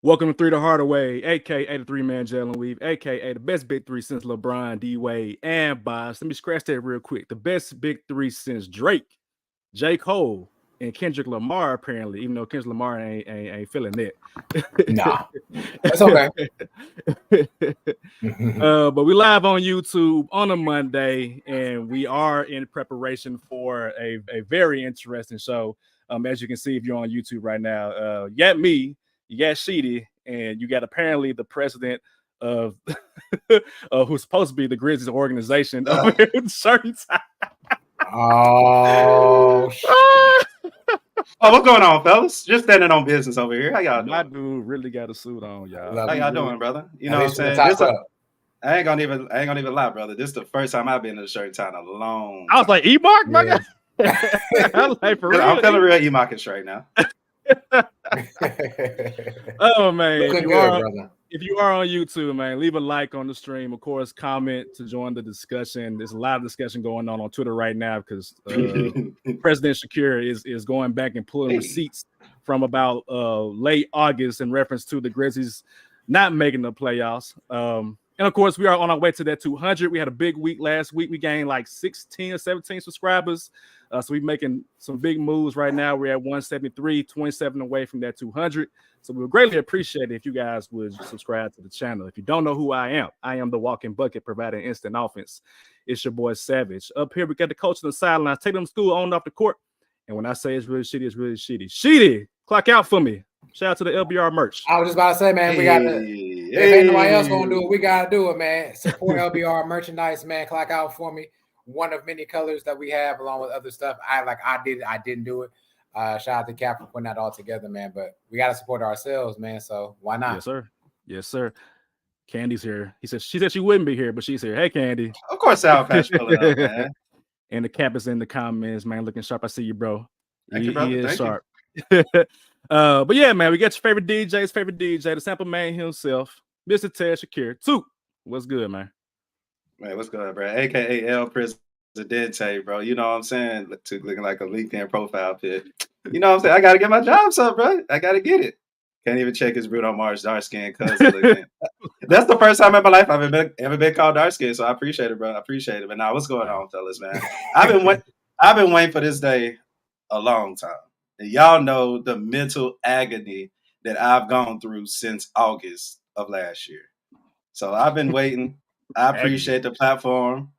Welcome to Three the Hardaway, aka the three-man Jalen Weave, aka the best big three since LeBron, D Wade, and Boss. Let me scratch that real quick. The best big three since Drake, J. Cole, and Kendrick Lamar, apparently, even though Kendrick Lamar ain't feeling that. Nah, that's okay. But we live on YouTube on a Monday, and we are in preparation for a very interesting show. As you can see, if you're on YouTube right now, you got me, you got Sheedy, and you got apparently the president of who's supposed to be the Grizzlies organization over here in certain time. Oh, what's going on, fellas? Just standing on business over here. How y'all doing? My dude really got a suit on, y'all. How y'all doing, brother? You know what I'm saying? I ain't gonna even lie, brother. This is the first time I've been in a shirt tie in a long time. I was like, E-Mark, my guy. I'm like, for real. I'm feeling real E-Markish right now. Oh man, brother. If you are on YouTube, man, leave a like on the stream. Of course, comment to join the discussion. There's a lot of discussion going on Twitter right now because President Shakir is going back and pulling receipts from about late August in reference to the Grizzlies not making the playoffs. And of course, we are on our way to that 200. We had a big week last week. We gained like 16 or 17 subscribers. So we're making some big moves right now. We're at 173, 27 away from that 200. So we would greatly appreciate it if you guys would subscribe to the channel. If you don't know who I am the walking bucket providing instant offense. It's your boy Savage. Up here, we got the coach on the sidelines. Take them to school, on and off the court. And when I say it's really shitty, it's really shitty. Sheedy, clock out for me. Shout out to the LBR merch. I was just about to say, man, we got to. If ain't nobody else gonna do it, we gotta do it, man. Support LBR merchandise, man. Clock out for me. One of many colors that we have, along with other stuff. I didn't do it. Shout out to Cap for putting that all together, man. But we gotta support ourselves, man. So why not? Yes, sir. Yes, sir. Candy's here. She said she wouldn't be here, but she's here. Hey, Candy. Of course, Al Patch pulling up, man. And the Cap is in the comments, man. Looking sharp. I see you, bro. Thank you, brother. He is Thank sharp. But yeah, man, we got your favorite DJ, the sample man himself, Mr. Ted Shakir. Two. What's good, man? Man, what's good, bro? AKA El Presidente, bro. You know what I'm saying? Looking like a LinkedIn profile pic. You know what I'm saying? I gotta get my jobs up, bro. I gotta get it. Can't even check his Bruno Mars dark skin cousin. That's the first time in my life I've ever been called dark skin, so I appreciate it, bro. I appreciate it. But now, what's going on, fellas, man? I've been waiting for this day a long time. And y'all know the mental agony that I've gone through since August of last year. So I've been waiting. I appreciate the platform.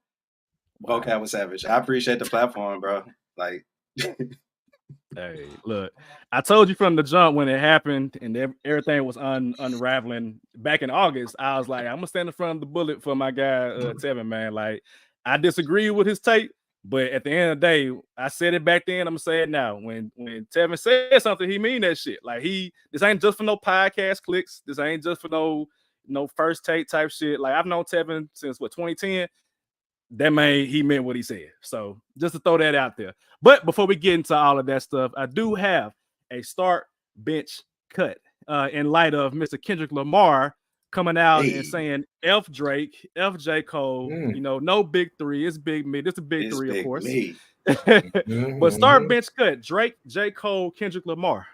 Vocab was savage. I appreciate the platform, bro. Like, hey, look, I told you from the jump when it happened and everything was unraveling back in August. I was like, I'm gonna stand in front of the bullet for my guy Tevin, man. Like, I disagree with his take. But at the end of the day, I said it back then. I'm gonna say it now. When Tevin said something, he mean that shit. Like this ain't just for no podcast clicks. This ain't just for no first take type shit. Like I've known Tevin since 2010. That man, he meant what he said. So just to throw that out there. But before we get into all of that stuff, I do have a start bench cut in light of Mr. Kendrick Lamar coming out and saying F Drake, F J Cole, no big three. It's big me. This is a big three, of course. But start bench cut. Drake, J. Cole, Kendrick Lamar.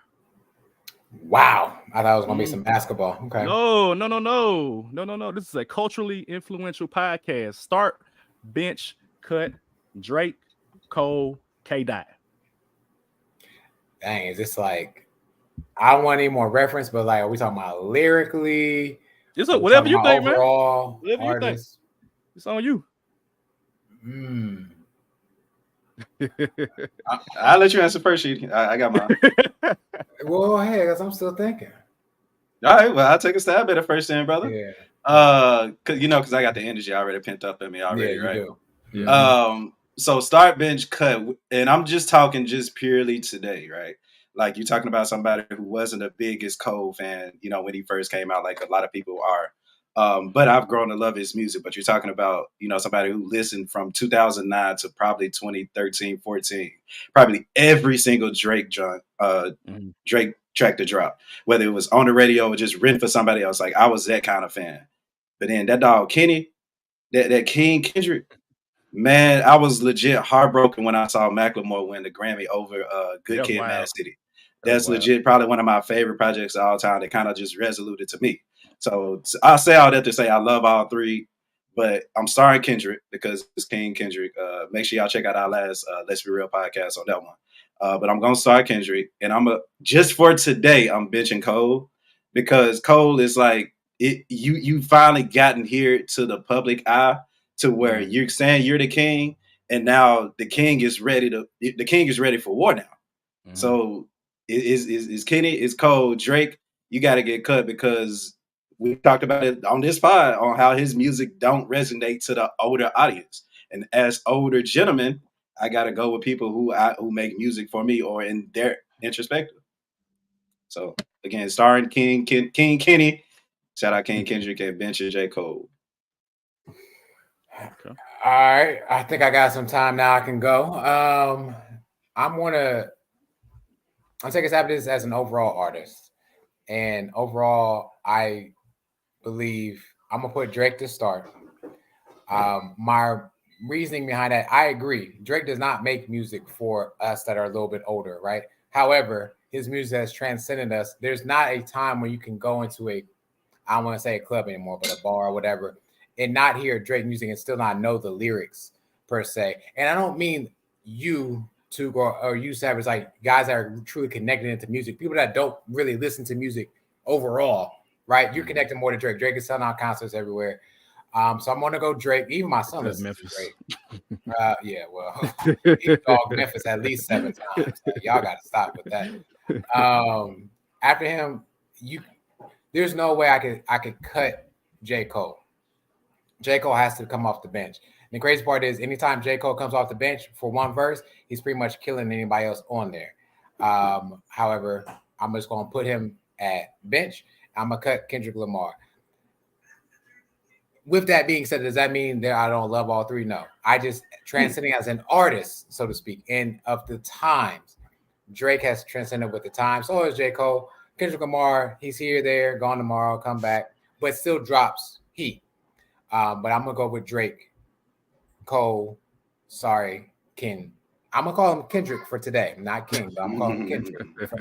Wow. I thought it was gonna be some basketball. Okay. No. This is a culturally influential podcast. Start bench cut. Drake, Cole, K-Dot. Dang, is this like I don't want any more reference, but like are we talking about lyrically? Just whatever you think, man. Whatever you think. It's on you. I'll let you answer first, Sheedy. I got mine. Well, hey, because I'm still thinking. All right, well, I'll take a stab at it first then, brother. Yeah. Because I got the energy already pent up in me already, right? Do. Yeah. So start bench cut, and I'm just talking just purely today, right? Like you're talking about somebody who wasn't the biggest Cole fan, when he first came out, like a lot of people are. But I've grown to love his music. But you're talking about, somebody who listened from 2009 to probably 2013, 14, probably every single Drake Drake track to drop, whether it was on the radio or just written for somebody else. Like I was that kind of fan. But then that dog Kenny, that King Kendrick, man, I was legit heartbroken when I saw Macklemore win the Grammy over Good Kid, Mad City. that's legit probably one of my favorite projects of all time that kind of just resonated to me. So I say all that to say I love all three, but I'm starring Kendrick because it's King Kendrick. Make sure y'all check out our last Let's Be Real podcast on that one. But I'm gonna start Kendrick, and just for today, I'm benching Cole because Cole is like you finally gotten here to the public eye to where you're saying you're the king, and now the king is ready for war now. Mm-hmm. So is Kenny, is Cole, Drake, you got to get cut because we talked about it on this pod on how his music don't resonate to the older audience. And as older gentlemen, I got to go with people who make music for me or in their introspective. So again, starring King Kenny, shout out King Kendrick and bench J. Cole. Okay. All right, I think I got some time now. I can go. I'll take a stab at this as an overall artist, and overall, I believe I'm gonna put Drake to start. My reasoning behind that, I agree. Drake does not make music for us that are a little bit older, right? However, his music has transcended us. There's not a time when you can go into I don't want to say a club anymore, but a bar or whatever, and not hear Drake music and still not know the lyrics per se. And I don't mean you two or you Savage, like guys that are truly connected into music, people that don't really listen to music overall, right? You're connected more to Drake. Drake is selling out concerts everywhere. So I'm gonna go Drake. Even my son listens to Drake. Yeah, well, he dog Memphis at least 7 times. So y'all gotta stop with that. After him, there's no way I could cut J. Cole. J. Cole has to come off the bench. And the crazy part is anytime J. Cole comes off the bench for one verse, he's pretty much killing anybody else on there. However, I'm just gonna put him at bench. I'm gonna cut Kendrick Lamar. With that being said, does that mean that I don't love all three? No. I just transcending as an artist, so to speak, and of the times. Drake has transcended with the times. So is J. Cole. Kendrick Lamar, he's here, there, gone tomorrow, come back, but still drops heat. But I'm gonna go with Drake, Cole, King. I'm gonna call him Kendrick for today, not King, but I'm calling him Kendrick for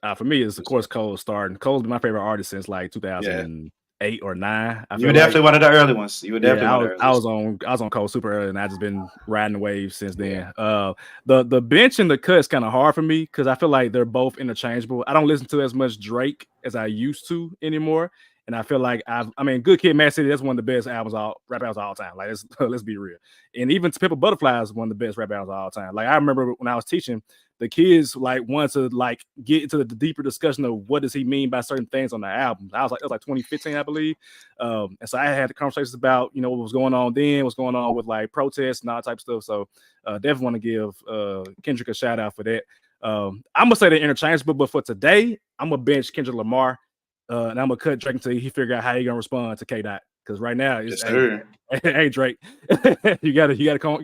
now. For me, it's of course Cole starting. Cole's been my favorite artist since like 2008 or 9. You were definitely one of the early ones. You were definitely I was on Cole super early, and I just been riding the wave since then. The bench and the cut is kind of hard for me because I feel like they're both interchangeable. I don't listen to as much Drake as I used to anymore. And I feel like Good Kid, Mad City, that's one of the best rap albums of all time. Like, let's be real. And even To Pimp a Butterfly is one of the best rap albums of all time. Like, I remember when I was teaching, the kids like wanted to like get into the deeper discussion of what does he mean by certain things on the album. It was like 2015, I believe. And so I had conversations about, what was going on then, what's going on with like protests and all that type of stuff. So definitely want to give Kendrick a shout out for that. I'm gonna say they're interchangeable, but for today, I'm gonna bench Kendrick Lamar. And I'm gonna cut Drake until he figure out how he gonna respond to K-Dot. Because right now, it's hey Drake, you gotta come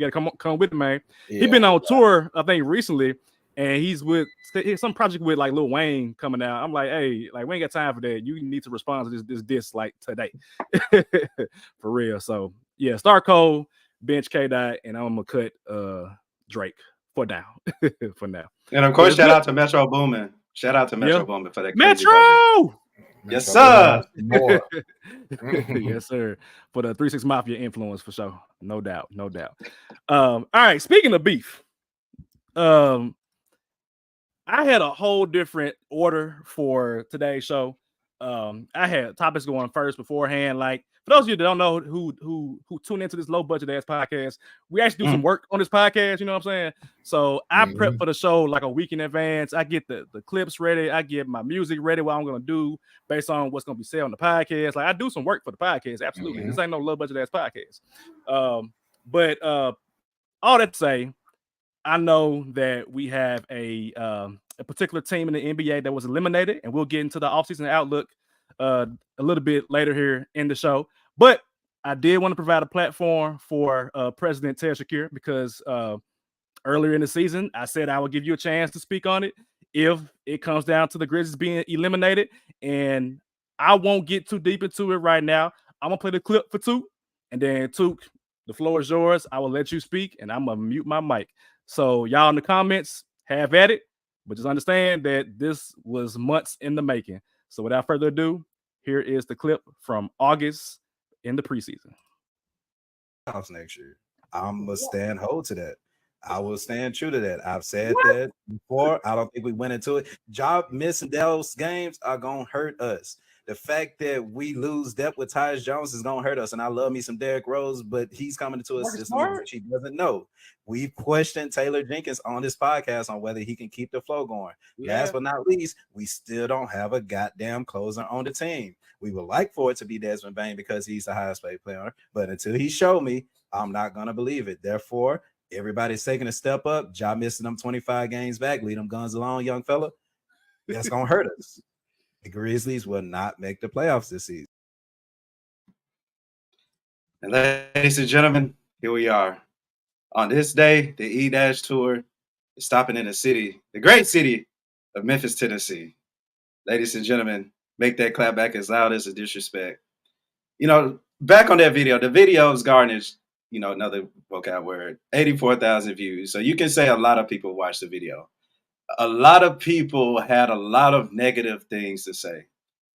with him, man. Yeah, he been on tour, I think, recently, and he's with some project with like Lil Wayne coming out. I'm like, hey, like we ain't got time for that. You need to respond to this diss like today, for real. So yeah, start Cole, bench K-Dot, and I'm gonna cut Drake for now. For now. And of course, shout out to Metro Boomin. Shout out to Metro Boomin for that Metro. Project. Yes, sir. Yes, sir. For the 3 6 Mafia influence, for sure. No doubt. All right. Speaking of beef, I had a whole different order for today's show. I had topics going first beforehand. Like, for those of you that don't know who tune into this low budget ass podcast, we actually do some work on this podcast. You know what I'm saying? So I prep for the show like a week in advance. I get the clips ready. I get my music ready, what I'm gonna do based on what's gonna be said on the podcast. Like, I do some work for the podcast. Absolutely. This ain't no low budget ass podcast. But all that to say, I know that we have a particular team in the NBA that was eliminated, and we'll get into the offseason outlook a little bit later here in the show. But I did want to provide a platform for President Ted Shakir because earlier in the season, I said I would give you a chance to speak on it if it comes down to the Grizzlies being eliminated. And I won't get too deep into it right now. I'm going to play the clip for Took, and then Took, the floor is yours. I will let you speak, and I'm going to mute my mic. So y'all in the comments, have at it. But just understand that this was months in the making. So without further ado, here is the clip from August in the preseason. Next year, I'm gonna stand hold to that. I will stand true to that. I've said that before. I don't think we went into it. Job missing those games are gonna hurt us. The fact that we lose depth with Tyus Jones is gonna hurt us. And I love me some Derrick Rose, but he's coming into a system which he doesn't know. We've questioned Taylor Jenkins on this podcast on whether he can keep the flow going. Last but not least, we still don't have a goddamn closer on the team. We would like for it to be Desmond Bain because he's the highest paid player, but until he showed me, I'm not gonna believe it. Therefore, everybody's taking a step up. Job missing them 25 games back. Leave them guns alone, young fella. That's gonna hurt us. The Grizzlies will not make the playoffs this season. And ladies and gentlemen, here we are. On this day, the E- Tour is stopping in the city, the great city of Memphis, Tennessee. Ladies and gentlemen, make that clap back as loud as a disrespect. Back on that video, the video is garnished, another vocab word, 84,000 views. So you can say a lot of people watched the video. A lot of people had a lot of negative things to say.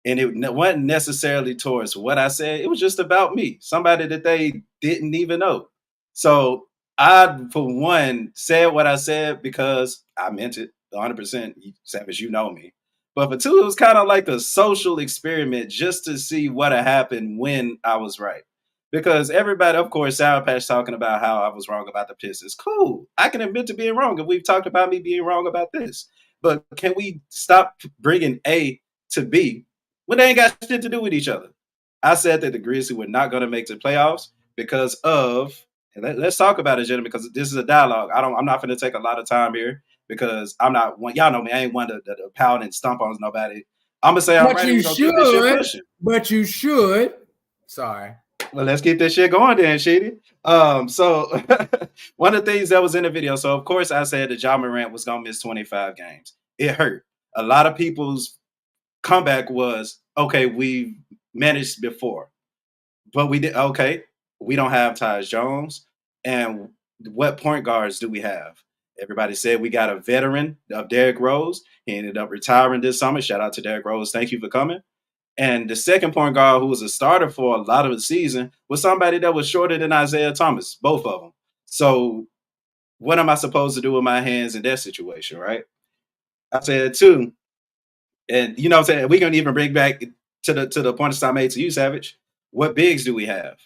And it wasn't necessarily towards what I said. It was just about me, somebody that they didn't even know. So I, for one, said what I said because I meant it 100%. Savage, you know me. But for two, it was kind of like a social experiment just to see what had happened when I was right. Because everybody, of course, Sour Patch talking about how I was wrong about the Pistons. Cool. I can admit to being wrong. And we've talked about me being wrong about this. But can we stop bringing A to B when they ain't got shit to do with each other? I said that the Grizzlies were not going to make the playoffs because of, and let's talk about it, gentlemen, because this is a dialogue. I'm not going to take a lot of time here because I'm not one. Y'all know me. I ain't one to pound and stomp on nobody. I'm going to say I'm right. We're going to keep this shit pushing. But you should. Sorry. Well, let's keep this shit going then, Shady. So one of the things that was in the video, so of course I said that Ja Morant was going to miss 25 games. It hurt. A lot of people's comeback was, okay, we managed before. But we did, okay, we don't have Tyus Jones. And what point guards do we have? Everybody said we got a veteran of Derrick Rose. He ended up retiring this summer. Shout out to Derrick Rose. Thank you for coming. And the second point guard, who was a starter for a lot of the season, was somebody that was shorter than Isaiah Thomas, both of them. So what am I supposed to do with my hands in that situation, right? I said, too, and you know what I'm saying, we're going to even bring back to the point that I made to you, Savage. What bigs do we have?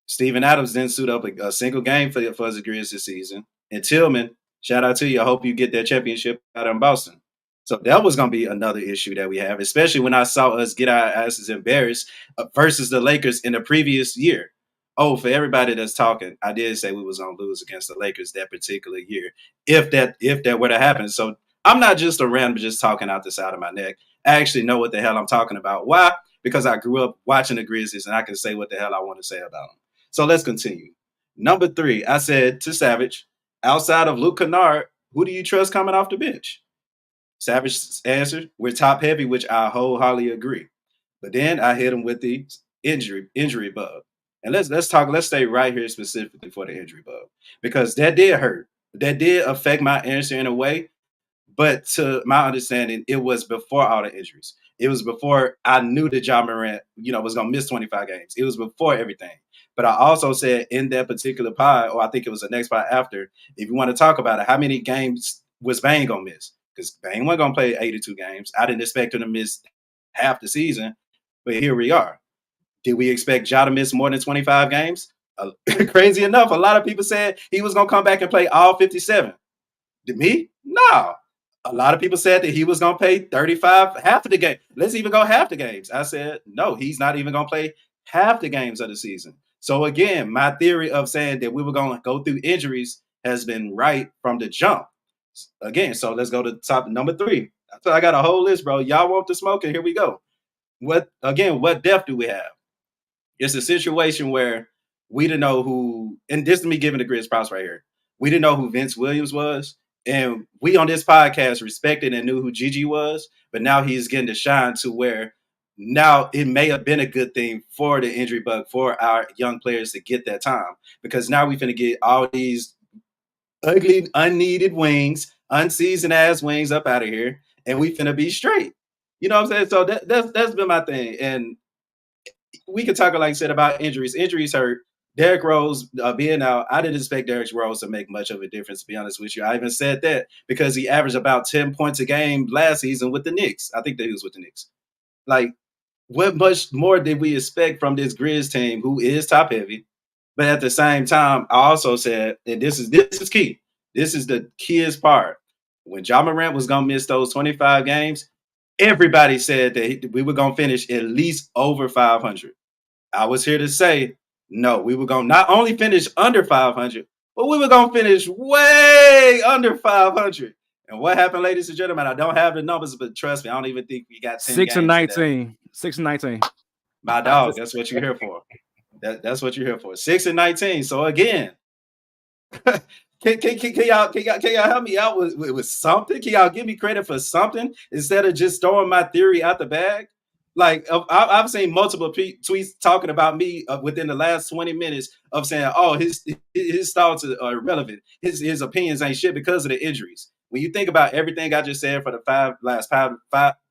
Steven Adams didn't suit up a single game for the Grizz this season. And Tillman, shout out to you. I hope you get that championship out in Boston. So that was going to be another issue that we have, especially when I saw us get our asses embarrassed versus the Lakers in the previous year. Oh, for everybody that's talking, I did say we was going to lose against the Lakers that particular year, if that were to happen. So I'm not just a random just talking out the side of my neck. I actually know what the hell I'm talking about. Why? Because I grew up watching the Grizzlies and I can say what the hell I want to say about them. So let's continue. Number 3, I said to Savage, outside of Luke Kennard, who do you trust coming off the bench? Savage's answer, we're top heavy, which I wholeheartedly agree. But then I hit him with the injury bug. And let's stay right here specifically for the injury bug. Because that did hurt. That did affect my answer in a way. But to my understanding, it was before all the injuries. It was before I knew that Ja Morant, was going to miss 25 games. It was before everything. But I also said in that particular pod, or I think it was the next pod after, if you want to talk about it, how many games was Bane going to miss? Because Bane wasn't going to play 82 games. I didn't expect him to miss half the season, but here we are. Did we expect Ja to miss more than 25 games? Crazy enough, a lot of people said he was going to come back and play all 57. Did me? No. A lot of people said that he was going to play 35, half of the game. Let's even go half the games. I said, no, he's not even going to play half the games of the season. So again, my theory of saying that we were going to go through injuries has been right from the jump. Again, so let's go to top number 3. So I got a whole list, bro. Y'all want the smoke, and here we go. What depth do we have? It's a situation where we didn't know who, and this is me giving the Grizz props right here. We didn't know who Vince Williams was, and we on this podcast respected and knew who Gigi was, but now he's getting to shine to where now it may have been a good thing for the injury bug for our young players to get that time, because now we're going to get all these ugly, unneeded wings, unseasoned ass wings up out of here, and we finna be straight. You know what I'm saying? So that's been my thing. And we could talk, like I said, about injuries. Injuries hurt. Derrick Rose being out, I didn't expect Derrick Rose to make much of a difference, to be honest with you. I even said that because he averaged about 10 points a game last season with the Knicks. I think that he was with the Knicks. Like, what much more did we expect from this Grizz team, who is top heavy? But at the same time, I also said, and this is key. This is the keyest part. When Ja Morant was going to miss those 25 games, everybody said that we were going to finish at least over 500. I was here to say, no, we were going to not only finish under 500, but we were going to finish way under 500. And what happened, ladies and gentlemen? I don't have the numbers, but trust me, I don't even think we got 10 6 and games 19. 6 and 19. My dog, that's what you're here for. That's what you're here for. 6 and 19. So again, can y'all help me out with something? Can y'all give me credit for something instead of just throwing my theory out the bag? Like, I've seen multiple tweets talking about me within the last 20 minutes of saying, "Oh, his thoughts are irrelevant. His opinions ain't shit because of the injuries." When you think about everything I just said for the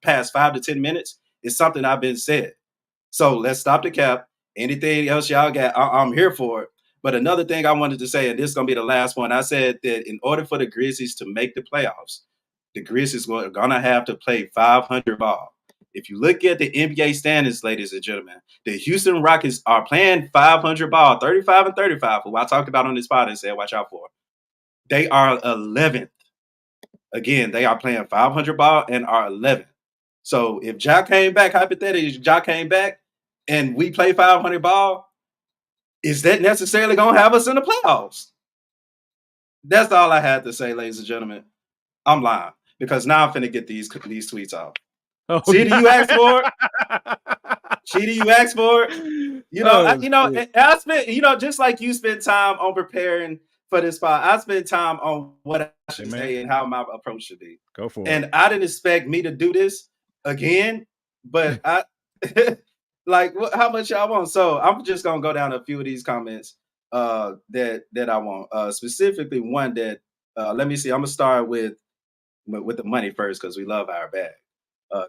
past 5 to 10 minutes, it's something I've been said. So let's stop the cap. Anything else y'all got, I'm here for it. But another thing I wanted to say, and this is going to be the last one, I said that in order for the Grizzlies to make the playoffs, the Grizzlies are going to have to play 500 ball. If you look at the NBA standings, ladies and gentlemen, the Houston Rockets are playing 500 ball, 35 and 35, who I talked about on this pod and said, watch out for. They are 11th. Again, they are playing 500 ball and are 11th. So if Ja came back, hypothetically, Ja came back and we play 500 ball, is that necessarily going to have us in the playoffs? That's all I had to say, ladies and gentlemen. I'm lying because now I'm finna get these tweets off. Oh, See, do you ask for it? Cheetah, you asked for it. You know, I spent, just like you spent time on preparing for this spot, I spent time on what I should say and how my approach should be. Go for it. And I didn't expect me to do this again, but I like how much y'all want. So I'm just gonna go down a few of these comments that I want. Specifically one that let me see. I'm gonna start with the money first because we love our bag.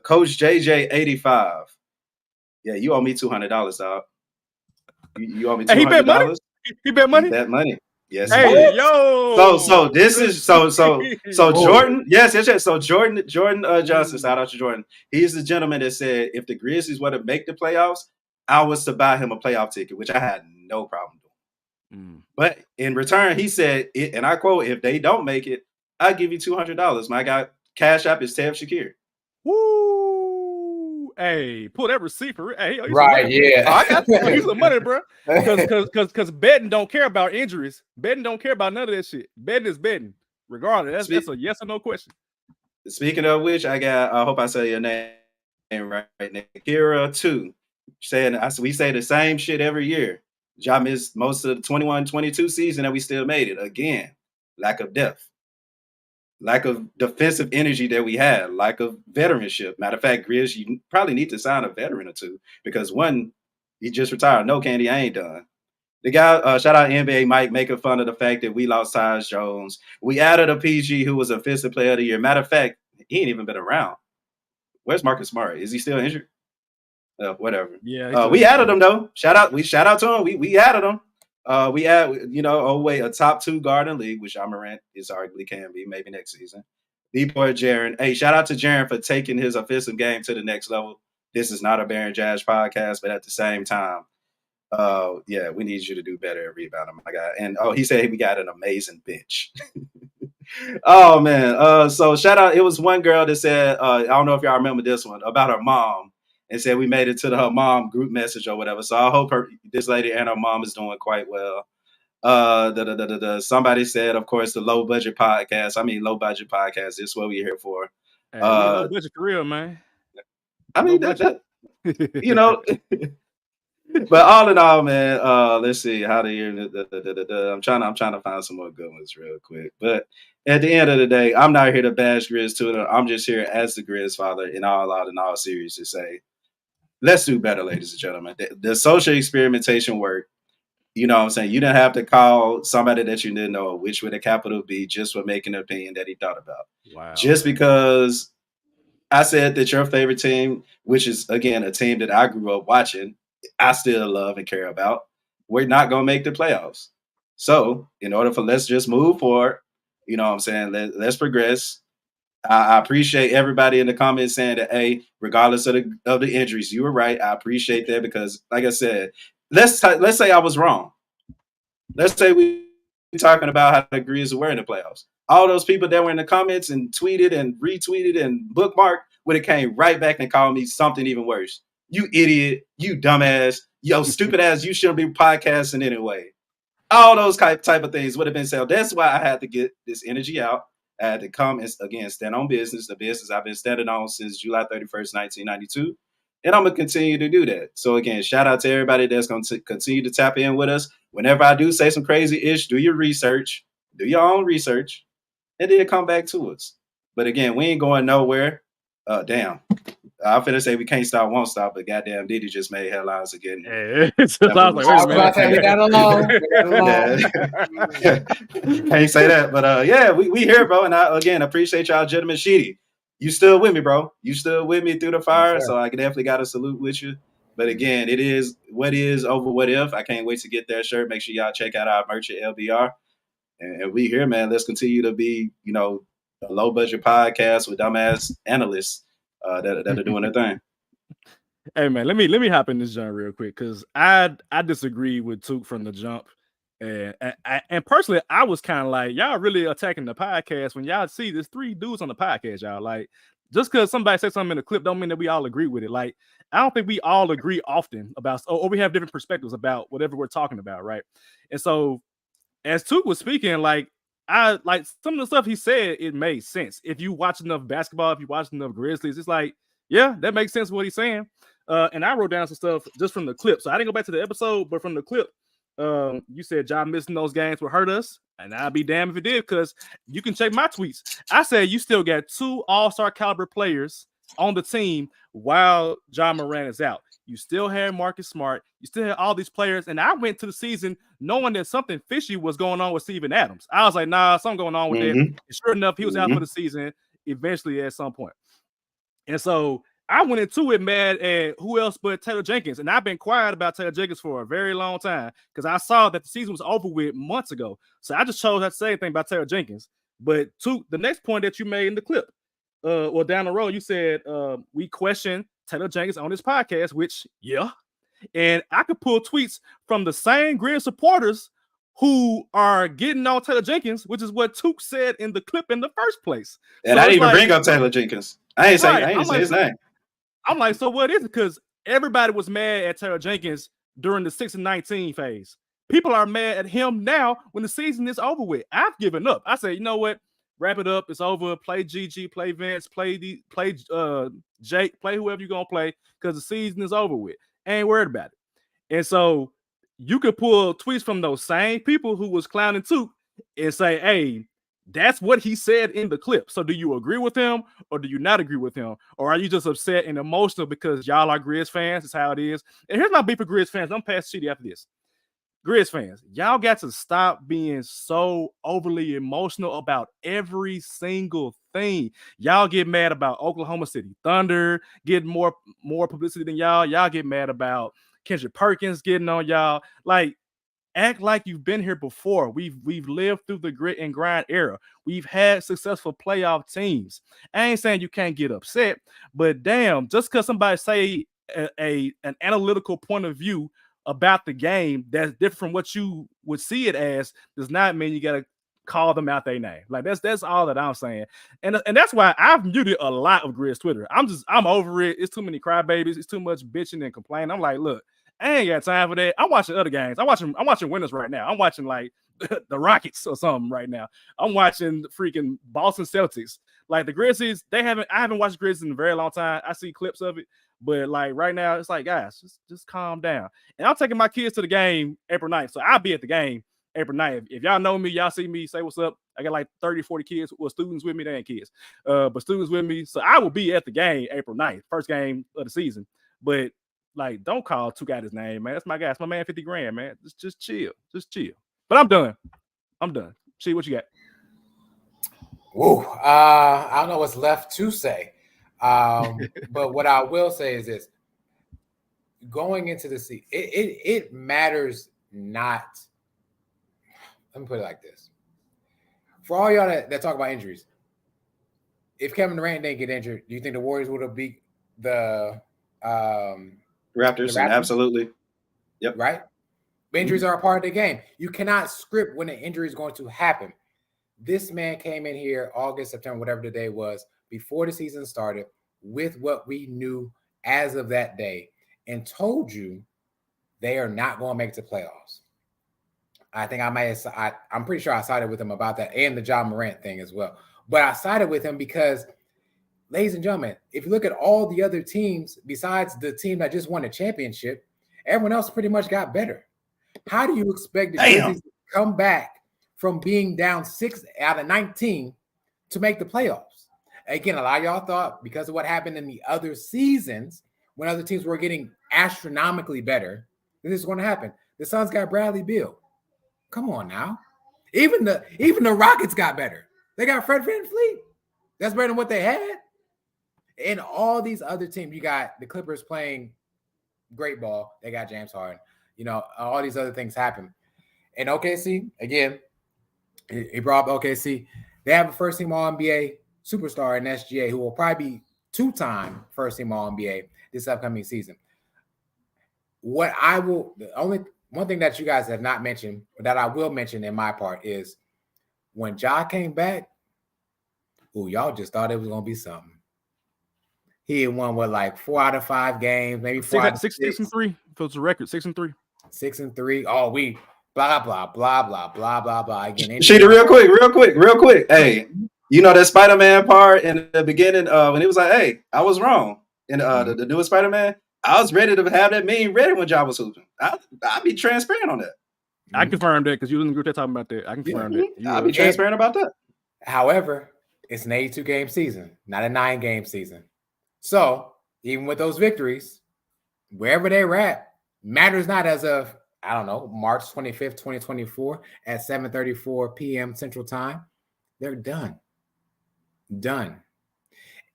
Coach JJ85. Yeah, you owe me $200, dog. You owe me $200. He bet money. He bet money. He bet money. Yes. Hey, yo. So this is so Jordan. Yes. So Jordan Johnson. Shout out to Jordan. He's the gentleman that said if the Grizzlies were to make the playoffs, I was to buy him a playoff ticket, which I had no problem doing. But in return, he said, and I quote, "If they don't make it, I'll give you $200." My guy, Cash App is Tab Shakir. Woo! Hey, pull that receipt for hey, right? Yeah, I got to use some money, bro. Because betting don't care about injuries. Betting don't care about none of that shit. Betting is betting, regardless. That's a yes or no question. Speaking of which, I hope I say your name right. Nakira 2 saying we say the same shit every year. Ja missed most of the 21-22 season and we still made it. Again, lack of depth. Lack of defensive energy that we had, lack of veteranship. Matter of fact, Grizz, you probably need to sign a veteran or two because one, he just retired. No, Candy, I ain't done. The guy, shout out NBA Mike, making fun of the fact that we lost Tyus Jones. We added a PG who was offensive player of the year. Matter of fact, he ain't even been around. Where's Marcus Smart? Is he still injured? Whatever. Yeah. We added him though. Shout out to him. We added him. We add, a top 2 guard in the league, which Morant is arguably can be, maybe next season. B-boy Jaren. Hey, shout out to Jaren for taking his offensive game to the next level. This is not a Baron Jazz podcast, but at the same time, we need you to do better at rebounding, my guy. And he said we got an amazing bench. Oh man. So shout out. It was one girl that said, I don't know if y'all remember this one about her mom. And said we made it to her mom group message or whatever. So I hope this lady and her mom is doing quite well. Somebody said, of course, the low budget podcast. Low budget podcast. This is what we're here for. Hey, low budget for real, man. That But all in all, man, let's see how the year. I'm trying to find some more good ones real quick. But at the end of the day, I'm not here to bash Grizz Twitter. I'm just here as the Grizz father in all serious to say, let's do better, ladies and gentlemen. The social experimentation worked. You know what I'm saying? You didn't have to call somebody that you didn't know, which with a capital B, just for making an opinion that he thought about. Wow. Just because I said that your favorite team, which is, again, a team that I grew up watching, I still love and care about, we're not going to make the playoffs. So in order for let's just move forward, you know what I'm saying? Let's progress. I appreciate everybody in the comments saying that, hey, regardless of the injuries, you were right. I appreciate that because, like I said, let's say I was wrong. Let's say we talking about how the Grizz were in the playoffs. All those people that were in the comments and tweeted and retweeted and bookmarked would have came right back and called me something even worse. You idiot, you dumbass, yo, stupid ass, you shouldn't be podcasting anyway. All those type of things would have been said. That's why I had to get this energy out. I had to come and, again, stand on business, the business I've been standing on since July 31st, 1992. And I'm going to continue to do that. So, again, shout out to everybody that's going to continue to tap in with us. Whenever I do say some crazy ish, do your research, do your own research, and then come back to us. But, again, we ain't going nowhere. Damn. I'm finna say we can't stop, won't stop, but goddamn, Diddy just made headlines again. I was like, we got along. Can't say that, but yeah, we here, bro. And I again appreciate y'all, gentlemen. Sheedy, you still with me, bro? You still with me through the fire? Yes, so I definitely got a salute with you. But again, it is what is over what if. I can't wait to get that shirt. Make sure y'all check out our merch at LBR. And we here, man. Let's continue to be, you know, a low budget podcast with dumbass analysts that are doing their thing. Hey man, let me hop in this jump real quick because I disagree with Took from the jump, and personally I was kind of like, y'all really attacking the podcast when y'all see there's 3 dudes on the podcast, y'all. Like, just because somebody said something in the clip don't mean that we all agree with it. Like, I don't think we all agree often about, or we have different perspectives about whatever we're talking about, right? And so as Took was speaking, like, I like some of the stuff he said, it made sense. If you watch enough basketball, if you watch enough Grizzlies, it's like, yeah, that makes sense what he's saying. And I wrote down some stuff just from the clip. So I didn't go back to the episode, but from the clip, you said Ja missing those games would hurt us. And I'd be damned if it did, because you can check my tweets. I said you still got 2 all-star caliber players on the team while Ja Morant is out. You still had Marcus Smart. You still had all these players. And I went to the season knowing that something fishy was going on with Steven Adams. I was like, nah, something going on with that. And sure enough, he was out for the season eventually at some point. And so I went into it mad at who else but Taylor Jenkins. And I've been quiet about Taylor Jenkins for a very long time because I saw that the season was over with months ago. So I just chose not to say anything about Taylor Jenkins. But to the next point that you made in the clip, or down the road, you said we question Taylor Jenkins on this podcast, which, yeah. And I could pull tweets from the same Grizz supporters who are getting on Taylor Jenkins, which is what Took said in the clip in the first place. And so I didn't even bring up Taylor Jenkins. I ain't say his name. I'm like, so what is it? Because everybody was mad at Taylor Jenkins during the 6-19 phase. People are mad at him now when the season is over with. I've given up. I said, you know what? Wrap it up. It's over. Play GG, play Vince, play Jake, play whoever you're going to play, because the season is over with. Ain't worried about it. And so you could pull tweets from those same people who was clowning Took and say, hey, that's what he said in the clip. So do you agree with him or do you not agree with him? Or are you just upset and emotional because y'all are Grizz fans? That's how it is. And here's my beef for Grizz fans. I'm past shitty after this. Grizz fans, y'all got to stop being so overly emotional about every single thing. Y'all get mad about Oklahoma City Thunder getting more publicity than y'all. Y'all get mad about Kendrick Perkins getting on y'all. Like, act like you've been here before. We've lived through the grit and grind era. We've had successful playoff teams. I ain't saying you can't get upset, but damn, just because somebody say an analytical point of view about the game that's different from what you would see it as does not mean you gotta call them out their name. Like, that's all that I'm saying. And that's why I've muted a lot of Grizz Twitter. I'm over it. It's too many crybabies. It's too much bitching and complaining. I'm like, look, I ain't got time for that. I'm watching other games. I'm watching winners right now. I'm watching like the Rockets or something right now. I'm watching the freaking Boston Celtics. Like the Grizzlies, I haven't watched Grizzlies in a very long time. I see clips of it, but like right now, it's like, guys, just calm down. And I'm taking my kids to the game April 9th. So I'll be at the game April 9th. If y'all know me, y'all see me, say what's up. I got like 30, 40 kids. Well, students with me, they ain't kids. But students with me. So I will be at the game April 9th, first game of the season. But Like, don't call two guys his name, man. That's my guy. That's my man, 50 grand, man. Just chill. Just chill. But I'm done. See what you got. Whoa. I don't know what's left to say. But what I will say is this. Going into the season, it matters not. Let me put it like this. For all y'all that talk about injuries, if Kevin Durant didn't get injured, do you think the Warriors would have beat the Raptors? Absolutely. Yep. Right? Injuries are a part of the game. You cannot script when an injury is going to happen. This man came in here August, September, whatever the day was, before the season started, with what we knew as of that day, and told you they are not going to make it to playoffs. I think I'm pretty sure I sided with him about that, and the John Morant thing as well. But I sided with him because, ladies and gentlemen, if you look at all the other teams besides the team that just won a championship, everyone else pretty much got better. How do you expect the Grizzlies to come back from being down 6 out of 19 to make the playoffs? Again, a lot of y'all thought because of what happened in the other seasons when other teams were getting astronomically better, this is going to happen. The Suns got Bradley Beal. Come on now. Even the Rockets got better. They got Fred VanVleet. That's better than what they had. And all these other teams, you got the Clippers playing great ball. They got James Harden. You know, all these other things happen. And OKC, again, he brought up OKC. They have a first-team All-NBA superstar in SGA who will probably be two-time first-team All-NBA this upcoming season. One thing that you guys have not mentioned, that I will mention in my part, is when Ja came back, y'all just thought it was going to be something. He had won, like 4 out of 5 games, maybe 4 out of 6. 6-3. If it's a record, 6-3. 6-3. Oh, we blah, blah, blah, blah, blah, blah, blah. Again, Sheeta, real quick. Hey, you know that Spider-Man part in the beginning when he was like, hey, I was wrong. In the newest Spider-Man, I was ready to have that meme ready when Ja was hooping. I'll be transparent on that. I confirmed that because you was in the group that talking about that. I confirmed it. I'll be transparent about that. However, it's an 82-game season, not a 9-game season. So even with those victories, wherever they're at, matters not as of, I don't know, March 25th, 2024 at 7:34 p.m. Central Time. They're done.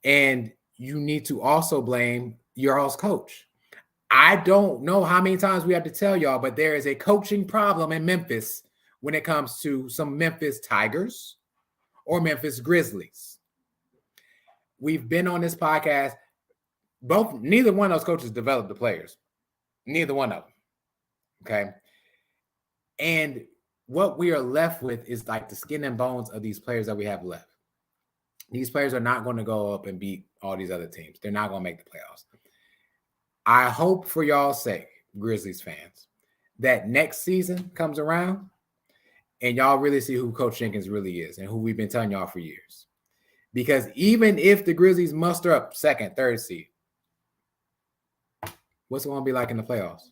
And you need to also blame your all's coach. I don't know how many times we have to tell y'all, but there is a coaching problem in Memphis when it comes to some Memphis Tigers or Memphis Grizzlies. We've been on this podcast. Neither one of those coaches developed the players. Neither one of them. Okay. And what we are left with is like the skin and bones of these players that we have left. These players are not going to go up and beat all these other teams. They're not going to make the playoffs. I hope for y'all's sake, Grizzlies fans, that next season comes around and y'all really see who Coach Jenkins really is and who we've been telling y'all for years. Because even if the Grizzlies muster up 2nd, 3rd seed, what's it going to be like in the playoffs?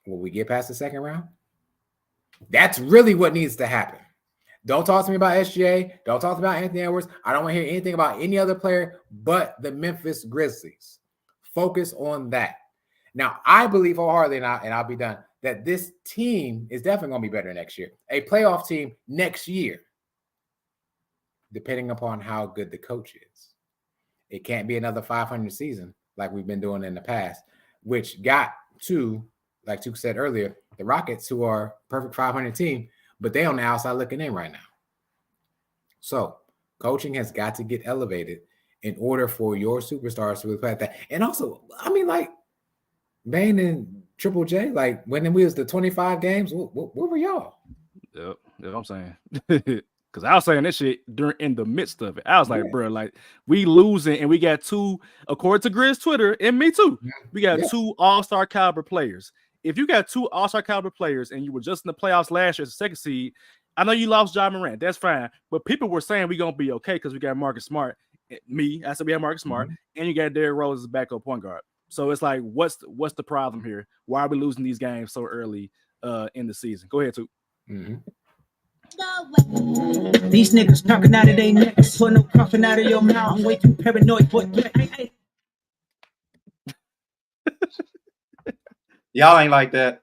Will we get past the 2nd round? That's really what needs to happen. Don't talk to me about SGA. Don't talk about Anthony Edwards. I don't want to hear anything about any other player but the Memphis Grizzlies. Focus on that. Now, I believe wholeheartedly, and I'll be done, that this team is definitely going to be better next year. A playoff team next year, depending upon how good the coach is. It can't be another 500 season like we've been doing in the past, which got to, like Tuke said earlier, the Rockets, who are perfect 500 team, but they on the outside looking in right now. So coaching has got to get elevated in order for your superstars to really play at that. And also, I mean, like Bane and Triple J, like when we was the 25 games, what were y'all? Yep, that's what I'm saying. Because I was saying this shit in the midst of it. I was like, bro, like we losing and we got 2, according to Grizz Twitter, and me too, we got 2 all-star caliber players. If you got 2 all-star caliber players and you were just in the playoffs last year as a 2nd seed, I know you lost John Morant. That's fine. But people were saying we're going to be okay because we got Marcus Smart. I said we have Marcus Smart. And you got Derrick Rose as a backup point guard. So it's like, what's the problem here? Why are we losing these games so early in the season? Go ahead, Tuke. These niggas talking out of their necks. Put no coughing out of your mouth. I'm way too paranoid, boy. Y'all ain't like that.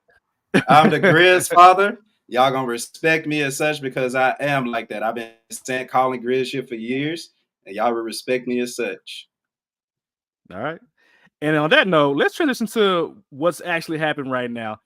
I'm the Grizz father. Y'all gonna respect me as such because I am like that. I've been calling Grizz shit for years, and y'all will respect me as such. All right. And on that note, let's transition to what's actually happening right now.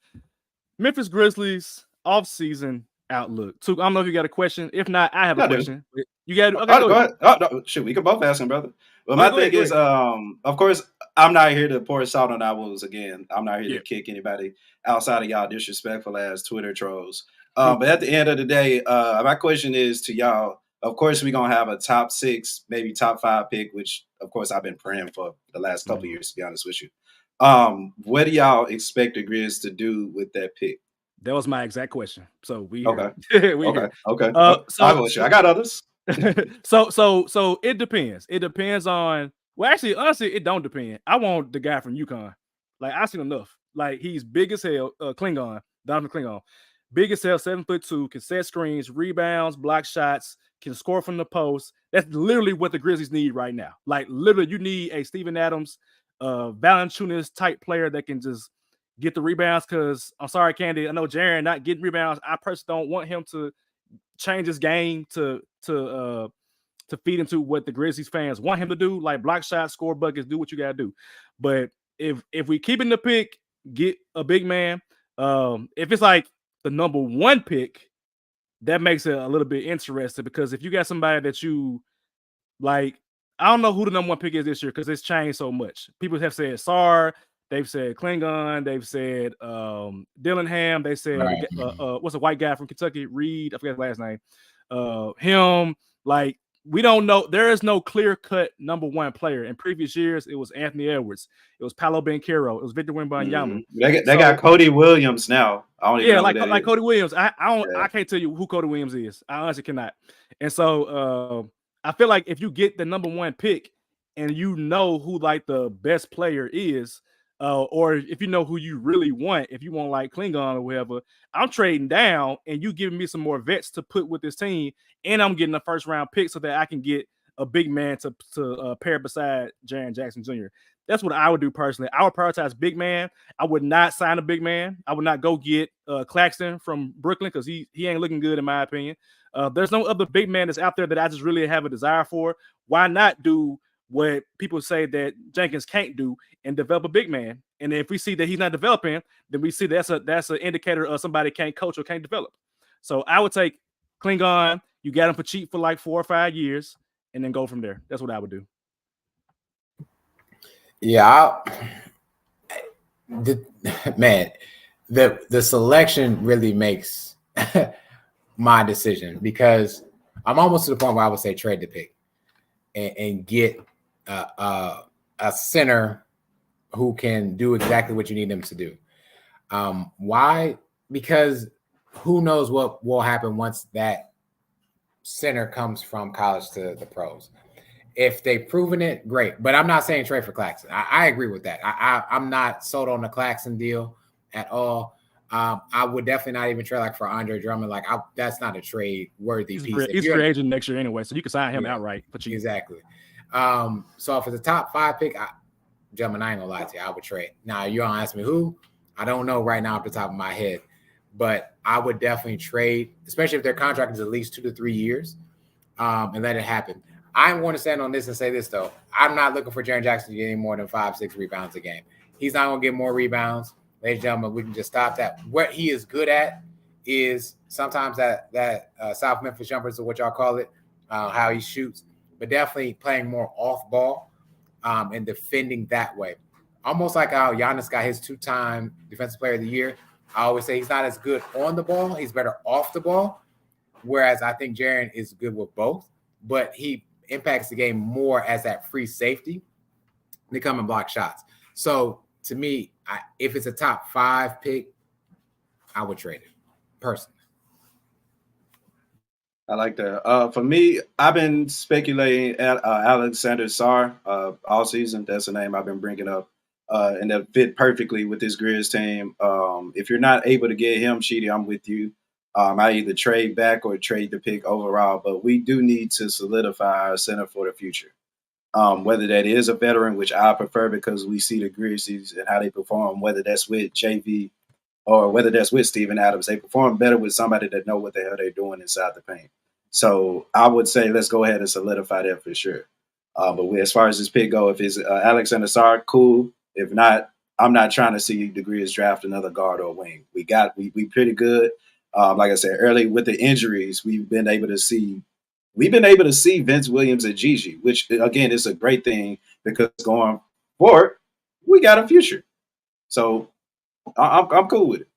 Memphis Grizzlies offseason outlook. I don't know if you got a question. If not, I have a question. You got okay, go ahead. Oh, no, shoot, we can both ask him, brother. But my thing is, of course, I'm not here to pour salt on our wounds again. I'm not here to kick anybody outside of y'all disrespectful ass Twitter trolls. But at the end of the day, my question is to y'all. Of course, we're gonna have a top 6, maybe top 5 pick, which of course I've been praying for the last couple of years, to be honest with you. What do y'all expect the Grizz to do with that pick? That was my exact question. So we okay. I got others. So it depends. It depends on. Well, actually, honestly, it don't depend. I want the guy from UConn. Like I've seen enough. Like he's big as hell. Donovan Klingon, big as hell, 7'2", can set screens, rebounds, block shots, can score from the post. That's literally what the Grizzlies need right now. Like literally, you need a Steven Adams, Valanciunas type player that can just get the rebounds. Because I'm sorry, Candy, I know Jaren not getting rebounds. I personally don't want him to change his game to feed into what the Grizzlies fans want him to do, like block shots, score buckets, do what you gotta do. But if we keep in the pick, get a big man. If it's like the number 1 pick, that makes it a little bit interesting because if you got somebody that you like, I don't know who the number 1 pick is this year because it's changed so much. People have said Sar, they've said Klingon, they've said Dillingham, they said what's a white guy from Kentucky, Reed, I forget his last name. Him, like we don't know. There is no clear-cut number 1 player. In previous years, it was Anthony Edwards, it was Paolo Banchero, it was Victor Wembanyama. They got Cody Williams now. I don't even know like Cody Williams. I can't tell you who Cody Williams is. I honestly cannot. And so I feel like if you get the number 1 pick and you know who like the best player is, or if you know who you really want, if you want like Klingon or whatever, I'm trading down and you giving me some more vets to put with this team, and I'm getting a 1st round pick so that I can get a big man to pair beside Jaren Jackson Jr. That's what I would do personally. I would prioritize big man. I would not sign a big man. I would not go get Claxton from Brooklyn because he ain't looking good in my opinion. There's no other big man that's out there that I just really have a desire for. Why not do what people say that Jenkins can't do and develop a big man? And if we see that he's not developing, then we see that's an indicator of somebody can't coach or can't develop. So I would take Klingon. You got him for cheap for like 4 or 5 years, and then go from there. That's what I would do. Yeah, the selection really makes my decision because I'm almost to the point where I would say trade the pick and get a center who can do exactly what you need them to do. Why? Because who knows what will happen once that center comes from college to the pros. If they've proven it, great. But I'm not saying trade for Claxton. I agree with that. I'm not sold on the Claxton deal at all. I would definitely not even trade like for Andre Drummond. Like that's not a trade worthy piece. He's free agent next year anyway, so you can sign him outright for cheap. Exactly. So if it's a top 5 pick, Drummond, I ain't gonna lie to you, I would trade. Now you don't ask me who. I don't know right now off the top of my head, but I would definitely trade, especially if their contract is at least 2 to 3 years, and let it happen. I'm going to stand on this and say this, though. I'm not looking for Jaren Jackson to get any more than 5-6 rebounds a game. He's not going to get more rebounds. Ladies and gentlemen, we can just stop that. What he is good at is sometimes that South Memphis jumpers, or what y'all call it, how he shoots, but definitely playing more off ball and defending that way. Almost like how Giannis got his 2-time Defensive Player of the Year. I always say he's not as good on the ball. He's better off the ball, whereas I think Jaren is good with both, but he impacts the game more as that free safety to come and block shots. So to me, if it's a top 5 pick, I would trade it personally. I like that. For me, I've been speculating at Alexander Sarr all season. That's the name I've been bringing up, and that fit perfectly with this Grizz team. If you're not able to get him, Sheedy, I'm with you. I either trade back or trade the pick overall, but we do need to solidify our center for the future. whether that is a veteran, which I prefer because we see the Grizzlies and how they perform, whether that's with JV or whether that's with Steven Adams, they perform better with somebody that know what the hell they're doing inside the paint. So I would say let's go ahead and solidify that for sure. As far as this pick go, if it's Alexander Sarr, cool. If not, I'm not trying to see the Grizz draft another guard or wing. We pretty good. Like I said early with the injuries, we've been able to see Vince Williams and Gigi, which again is a great thing because going forward, we got a future. So I'm cool with it.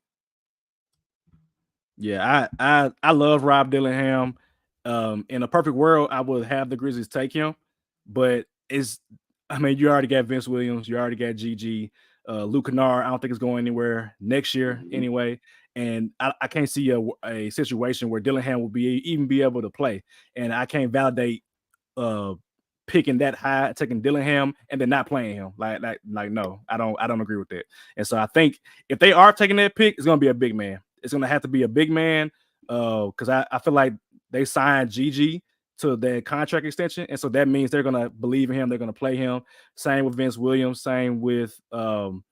Yeah, I love Rob Dillingham. In a perfect world, I would have the Grizzlies take him, but you already got Vince Williams, you already got GG, Luke Kennard. I don't think it's going anywhere next year anyway. And I can't see a situation where Dillingham will be able to play. And I can't validate picking that high, taking Dillingham and then not playing him. Like no, I don't agree with that. And so I think if they are taking that pick, it's gonna be a big man. It's gonna have to be a big man. Because I feel like they signed GG to their contract extension, and so that means they're gonna believe in him. They're gonna play him. Same with Vince Williams. Same with Luke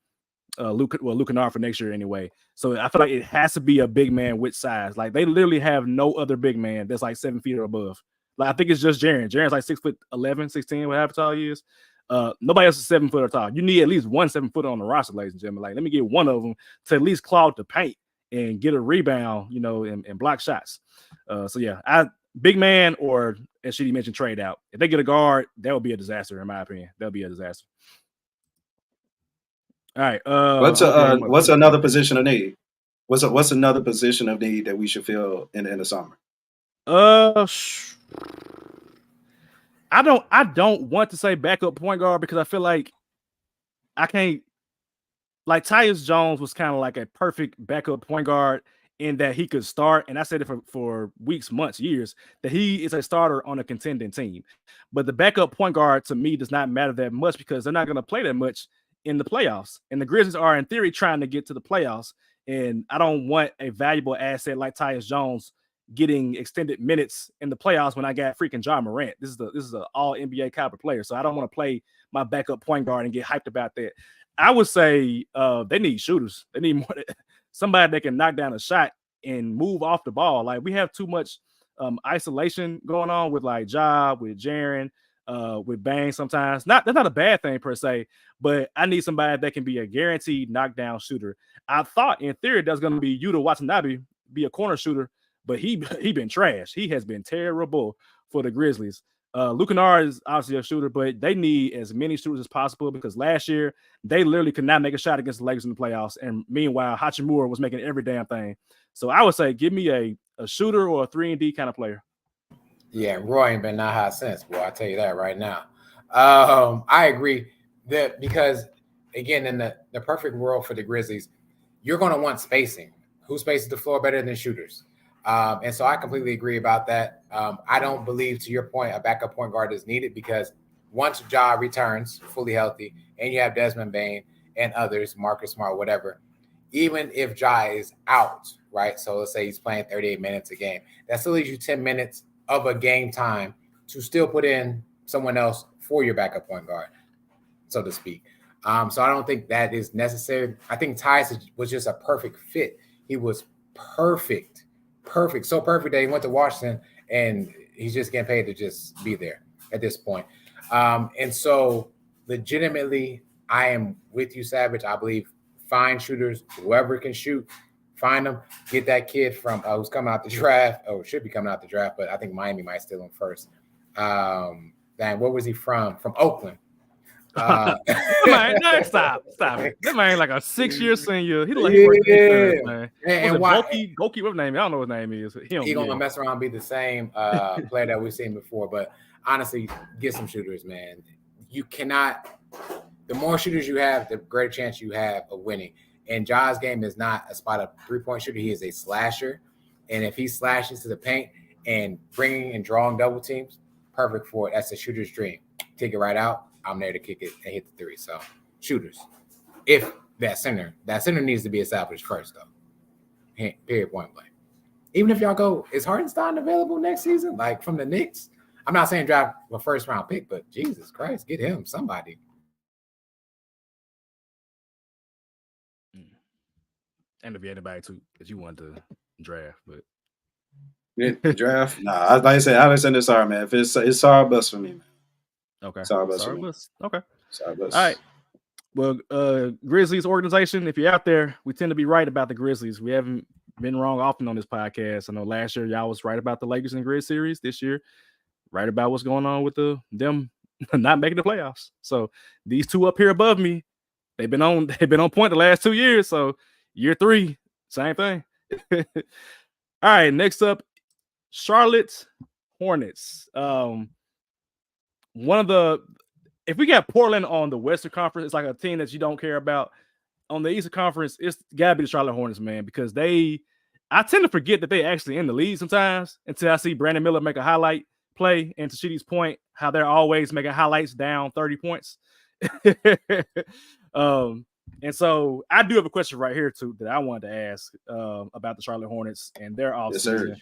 Kennard for next year anyway. So I feel like it has to be a big man with size. Like they literally have no other big man that's like 7 feet or above. Like I think it's just Jaren. Jaren's like 6'11", 16, whatever tall he is. Nobody else is 7 foot or tall. You need at least one 7 footer on the roster, ladies and gentlemen. Like let me get one of them to at least clog the paint and get a rebound, and block shots. So yeah, big man or as Shitty mentioned, trade out. If they get a guard, that would be a disaster in my opinion. That would be a disaster. All right. What's another position of need? What's another position of need that we should fill in the summer? I don't want to say backup point guard because I feel like I can't. Like Tyus Jones was kind of like a perfect backup point guard in that he could start, and I said it for weeks, months, years, that he is a starter on a contending team. But the backup point guard to me does not matter that much because they're not going to play that much in the playoffs. And the Grizzlies are in theory trying to get to the playoffs. And I don't want a valuable asset like Tyus Jones getting extended minutes in the playoffs when I got freaking John Morant. This is an all NBA caliber player. So I don't want to play my backup point guard and get hyped about that. I would say they need shooters. They need more somebody that can knock down a shot and move off the ball. Like we have too much isolation going on with like Job, with Jaren, with Bang sometimes. That's not a bad thing per se, but I need somebody that can be a guaranteed knockdown shooter. I thought in theory that's going to be Yuta Watanabe, be a corner shooter, but he been trash. He has been terrible for the Grizzlies. Luke Kennard is obviously a shooter, but they need as many shooters as possible because last year they literally could not make a shot against the Lakers in the playoffs. And meanwhile, Hachimura was making every damn thing. So I would say give me a shooter or a 3-and-D kind of player. Yeah, Roy ain't been not hot since, boy. I'll tell you that right now. I agree that because, again, in the perfect world for the Grizzlies, you're going to want spacing. Who spaces the floor better than shooters? And so I completely agree about that. I don't believe, to your point, a backup point guard is needed because once Ja returns fully healthy and you have Desmond Bane and others, Marcus Smart, whatever, even if Ja is out, right? So let's say he's playing 38 minutes a game. That still leaves you 10 minutes of a game time to still put in someone else for your backup point guard, so to speak. So I don't think that is necessary. I think Tyus was just a perfect fit. He was perfect. So perfect that he went to Washington and he's just getting paid to just be there at this point. And so legitimately, I am with you, Savage. I believe find shooters, whoever can shoot, find them, get that kid from who's coming out the draft, or should be coming out the draft, but I think Miami might steal him first. Where was he from? From Oakland. Stop it. That man like a 6-year senior. He like he man. And Goki, whatever his name, I don't know what his name is. He gonna mess around and be the same player that we've seen before. But honestly, get some shooters, man. You cannot. The more shooters you have, the greater chance you have of winning. And Ja's game is not a spot up 3-point shooter. He is a slasher, and if he slashes to the paint and bringing and drawing double teams, perfect for it. That's a shooter's dream. Take it right out. I'm there to kick it and hit the three. So shooters. If that center needs to be established first, though. Period, point blank. Even if y'all go, is Hartenstein available next season? Like from the Knicks? I'm not saying draft a first round pick, but Jesus Christ, get him somebody. And if you anybody too that you want to draft, but draft. Nah, like I said, Alexander Sarr, man. If it's Sarr bust for me, man. Okay. Sarr bust for me. Okay. Sarr bust. All right. Well, Grizzlies organization, if you're out there, we tend to be right about the Grizzlies. We haven't been wrong often on this podcast. I know last year y'all was right about the Lakers and Grizz series. This year, right about what's going on with them not making the playoffs. So these two up here above me, they've been on point the last 2 years. So year 3, same thing. All right, next up, Charlotte Hornets. If we got Portland on the Western Conference, it's like a team that you don't care about. On the Eastern Conference, it's gotta be the Charlotte Hornets, man, because I tend to forget that they actually in the league sometimes until I see Brandon Miller make a highlight play. And to Shidi's point, how they're always making highlights down 30 points. And so I do have a question right here too that I wanted to ask about the Charlotte Hornets and their offseason.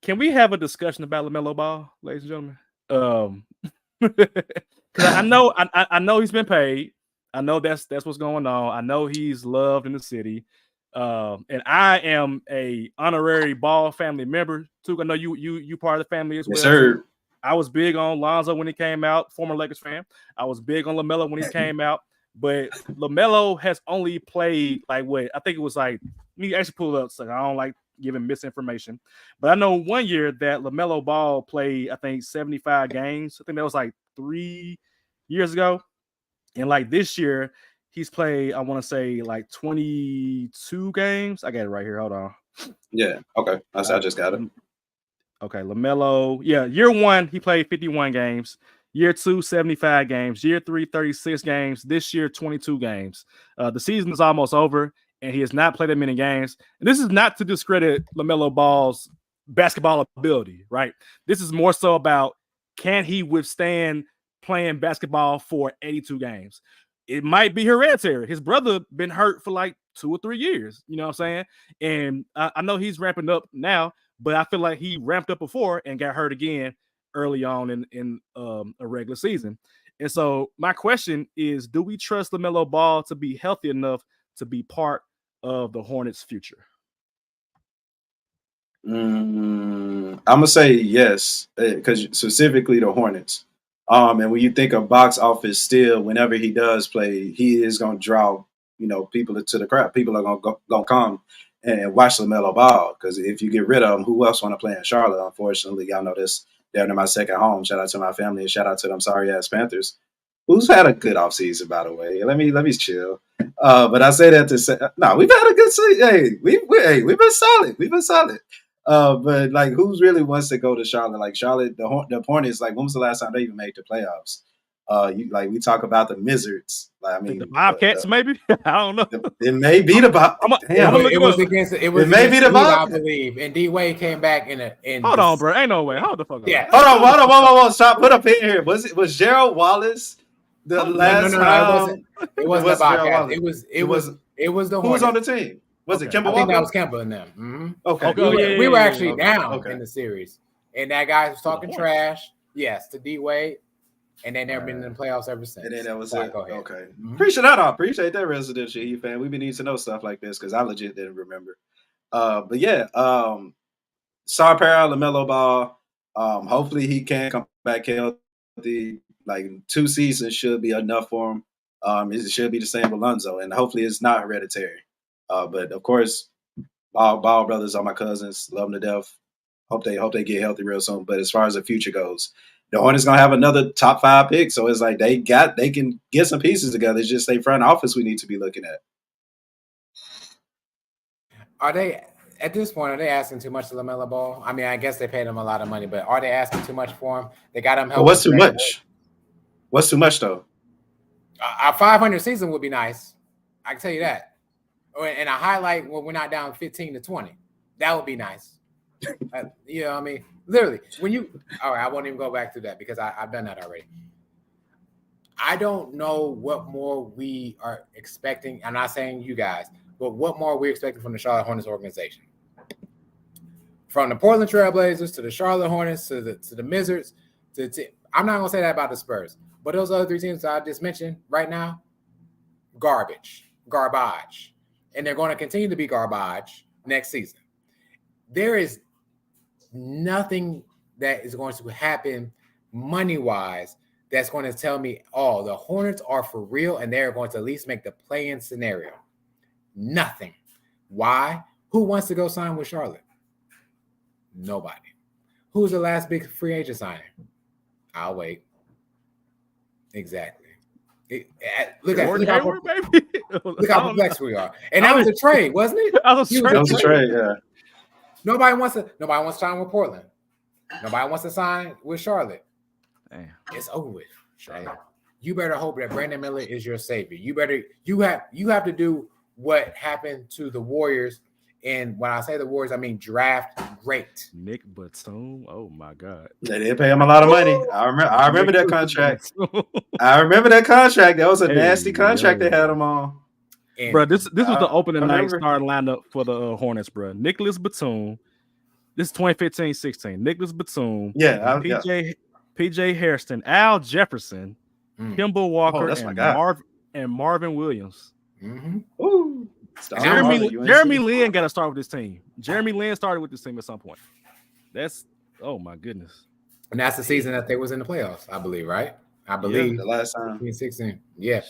Can we have a discussion about LaMelo Ball, ladies and gentlemen? Because I know he's been paid. I know that's what's going on. I know he's loved in the city. And I am a honorary Ball family member too. I know you part of the family as well. Yes, sir. I was big on Lonzo when he came out, former Lakers fan. I was big on LaMelo when he came out, but LaMelo has only played like what I think it was like. Me actually pull it up, so I don't like giving misinformation. But I know 1 year that LaMelo Ball played, I think 75 games. I think that was like 3 years ago, and like this year he's played, I want to say like 22 games. I got it right here. Hold on. Yeah. Okay. I just got it. Okay, LaMelo. Yeah, year 1, he played 51 games. Year 2, 75 games. Year 3, 36 games. This year, 22 games. The season is almost over, and he has not played that many games. And this is not to discredit LaMelo Ball's basketball ability, right? This is more so about, can he withstand playing basketball for 82 games? It might be hereditary. His brother been hurt for like 2 or 3 years. You know what I'm saying? And I know he's ramping up now, but I feel like he ramped up before and got hurt again early on in a regular season. And so my question is, do we trust LaMelo Ball to be healthy enough to be part of the Hornets' future? I'm going to say yes, because specifically the Hornets. And when you think of box office still, whenever he does play, he is going to draw, people to the crowd. People are going to come and watch LaMelo Ball, because if you get rid of him, who else want to play in Charlotte? Unfortunately, y'all know this. They're in my second home. Shout out to my family and shout out to them sorry ass Panthers, who's had a good offseason, by the way. Let me chill. But I say that to say, no, we've had a good season. Hey, we've been solid. We've been solid. But like, who's really wants to go to Charlotte? Like Charlotte, the Hornets. Like, when was the last time they even made the playoffs? We talk about the Wizards. Like, I mean, the Bobcats, maybe. I don't know. It may be the Bobcats. It was against the Bobcats, I believe. And D Wade came back in. Hold on, bro. Ain't no way. Hold the fuck up. Yeah. Hold on. Stop. Put up in here. Was Gerald Wallace the last round? It wasn't the Bobcats. It was the Hornets. Who was on the team? Was it Kemba Walker? I think that was Kemba and them. Mm-hmm. Okay. We were actually down in the series. And that guy was talking trash, yes, to D Wade. And they never been in the playoffs ever since. And then that was so it. Okay. Mm-hmm. Appreciate that residential Heat fan. We've been needing to know stuff like this because I legit didn't remember. But yeah, Star Power, LaMelo Ball. Hopefully he can come back healthy. Like 2 seasons should be enough for him. It should be the same with Lonzo, and hopefully it's not hereditary. But of course, Ball brothers are my cousins. Love them to death. Hope they get healthy real soon. But as far as the future goes, the Hornets gonna have another top 5 pick. So it's like they can get some pieces together. It's just their front office we need to be looking at. Are they at this point? Are they asking too much to LaMelo Ball? I mean, I guess they paid him a lot of money, but are they asking too much for him? They got him help. What's too much? What's too much though? A 500 season would be nice. I can tell you that. And a highlight when we're not down 15-20. That would be nice. You know what I mean? Literally, all right, I won't even go back to that because I've done that already. I don't know what more we are expecting. I'm not saying you guys, but what more are we expecting from the Charlotte Hornets organization? From the Portland Trailblazers to the Charlotte Hornets to the Wizards I'm not gonna say that about the Spurs, but those other 3 teams that I just mentioned right now, garbage, and they're going to continue to be garbage next season. There is nothing that is going to happen money-wise that's going to tell me, oh, the Hornets are for real and they're going to at least make the play-in scenario. Nothing. Why? Who wants to go sign with Charlotte? Nobody. Who's the last big free agent signing? I'll wait. Exactly. Look how perplexed we are. And that was a trade, wasn't it? That was a trade, yeah. Nobody wants to sign with Portland. Nobody wants to sign with Charlotte. Damn. It's over with, Charlotte. You better hope that Brandon Miller is your savior. You have to do what happened to the Warriors. And when I say the Warriors, I mean draft great. Nick Batum. Oh my God. They did pay him a lot of money. I remember that contract. That was a nasty contract they had him on. And, bro, this was the opening night starting lineup for the Hornets, bro. Nicholas Batum. This is 2015-16. Nicholas Batum. Yeah. PJ Hairston, Al Jefferson, Kemba Walker, and Marvin Williams. Mm-hmm. Ooh. Jeremy Lin got to start with this team. Jeremy Lin started with this team at some point. Oh my goodness. And that's the season that they was in the playoffs, I believe, right? I believe the last time. 2016. Yeah.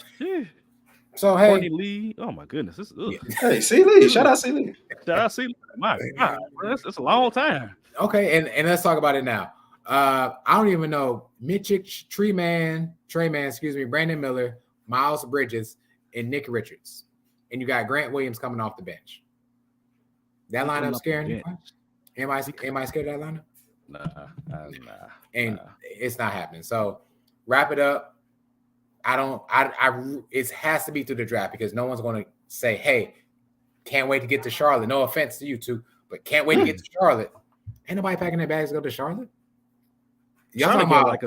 So hey, Courtney Lee. Oh my goodness. Hey, C. Lee. Shout out C. Lee. My God, that's a long time. Okay, and let's talk about it now. I don't even know Mitchich, Treyman, Brandon Miller, Miles Bridges, and Nick Richards. And you got Grant Williams coming off the bench. That lineup scaring you? Am I scared of that lineup? Nah. And it's not happening. So wrap it up. It has to be through the draft because no one's going to say, hey, can't wait to get to Charlotte. No offense to you two, but can't wait to get to Charlotte. Ain't nobody packing their bags to go to Charlotte. Y'all talking about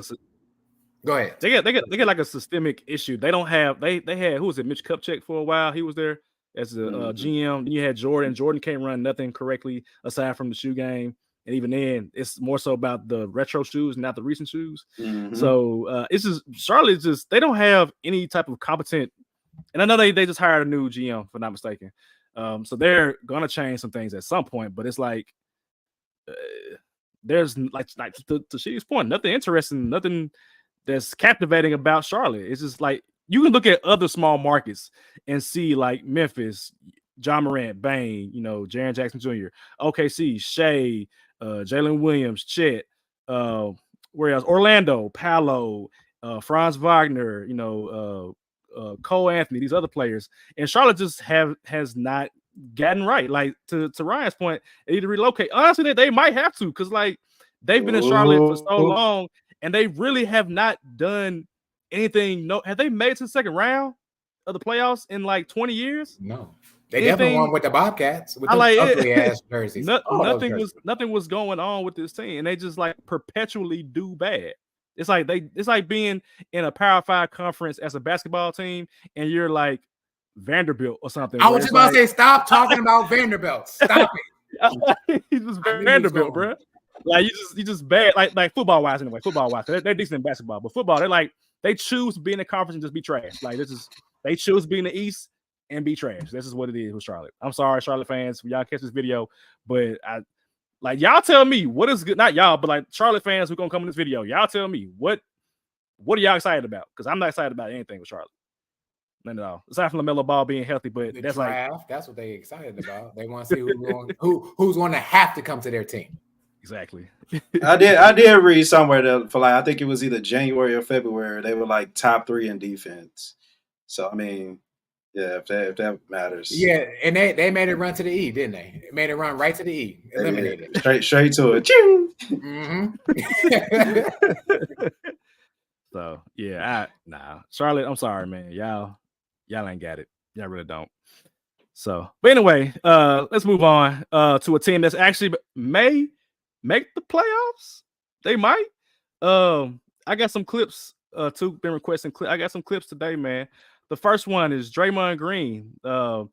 go ahead. They get like a systemic issue. They don't have they had who was it? Mitch Kupchak for a while. He was there as a GM. Then you had Jordan. Jordan can't run nothing correctly aside from the shoe game. And even then, it's more so about the retro shoes, not the recent shoes. Mm-hmm. So it's just Charlotte. They don't have any type of competent. And I know they just hired a new GM, if I'm not mistaken. So they're gonna change some things at some point. But it's like there's like to Shee's point, nothing interesting, nothing that's captivating about Charlotte. It's just like you can look at other small markets and see like Memphis, John Morant, Bane, Jaren Jackson Jr., OKC, Shea, Jalen Williams, Chet, where else? Orlando, Paolo, Franz Wagner, Cole Anthony, these other players. And Charlotte just has not gotten right. Like to Ryan's point, they need to relocate. Honestly, they might have to because like they've been in Charlotte for so long and they really have not done anything. Have they made it to the second round of the playoffs in like 20 years? No. They definitely won with the Bobcats with the ugly ass jerseys. Nothing was going on with this team, and they just like perpetually do bad. It's like being in a Power 5 conference as a basketball team, and you're like Vanderbilt or something. I was just about to say, stop talking about Vanderbilt. Stop it. He's just Vanderbilt, bro. Like you just bad. Like football wise, anyway. Football wise, they're decent in basketball, but football, they choose to be in the conference and just be trash. Like they choose to be in the East and be trash. This is what it is with Charlotte. I'm sorry, Charlotte fans, y'all catch this video, but y'all tell me what is good. Not y'all, but like Charlotte fans who gonna come in this video. Y'all tell me what are y'all excited about? Because I'm not excited about anything with Charlotte. None at all. Aside from LaMelo Ball being healthy, but that's draft, that's what they excited about. They want to see who's going to have to come to their team. Exactly. I did read somewhere that for I think it was either January or February, they were like top 3 in defense. So I mean. Yeah, if that matters. Yeah, and they made it run to the E, didn't they? It made it run right to the E. Eliminated it. Straight to it. Mm-hmm. So yeah, Charlotte, I'm sorry, man. Y'all ain't got it. Y'all really don't. So, but anyway, let's move on to a team that's actually may make the playoffs. They might. I got some clips. Been requesting clips. I got some clips today, man. The first one is Draymond Green. The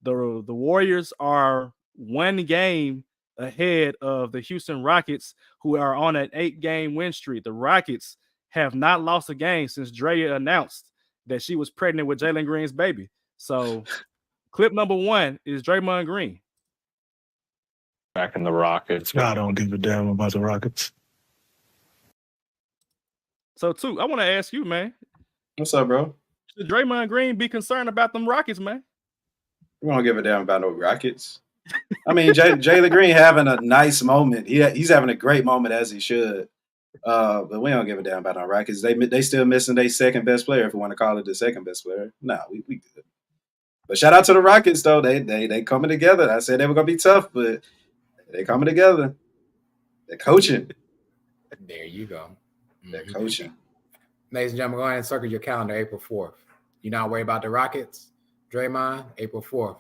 Warriors are one game ahead of the Houston Rockets, who are on an 8-game win streak. The Rockets have not lost a game since Drea announced that she was pregnant with Jalen Green's baby. So clip number 1 is Draymond Green. Back in the Rockets. I don't give a damn about the Rockets. So, I want to ask you, man. What's up, bro? Should Draymond Green be concerned about them Rockets, man? We don't give a damn about no Rockets. I mean, Jalen Green having a nice moment. He's having a great moment, as he should. But we don't give a damn about no Rockets. They still missing their second best player, if we want to call it the second best player. Nah, we good. But shout out to the Rockets, though. They coming together. I said they were gonna be tough, but they coming together. They're coaching. There you go. They're coaching. Ladies and gentlemen, go ahead and circle your calendar, April 4th. You're not worried about the Rockets, Draymond, April 4th.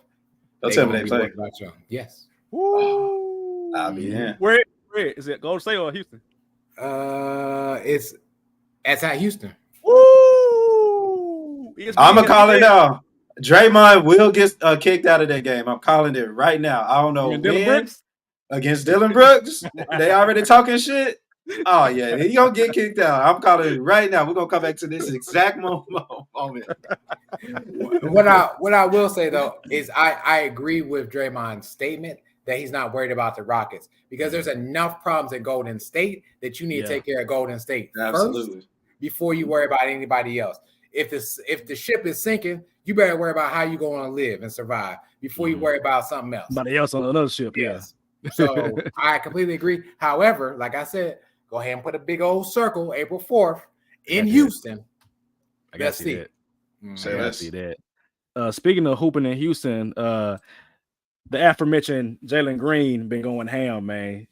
Don't tell me they play. Yes. Woo! I'll be in. Where is it? Golden State or Houston? It's at Houston. Woo! I'm gonna call it now. Draymond will get kicked out of that game. I'm calling it right now. I don't know when. Against Dylan Brooks. They already talking shit. Oh yeah, he gonna get kicked out. I'm calling it right now. We're gonna come back to this exact moment. What I will say though is I agree with Draymond's statement that he's not worried about the Rockets because there's enough problems at Golden State that you need to take care of Golden State first before you worry about anybody else. If the ship is sinking, you better worry about how you're going to live and survive before you worry about something else. Somebody else on another ship, yes. So I completely agree. However, like I said, go ahead and put a big old circle April 4th in Houston. Let's see it. I see that. Speaking of hooping in Houston, the aforementioned Jalen Green been going ham, man.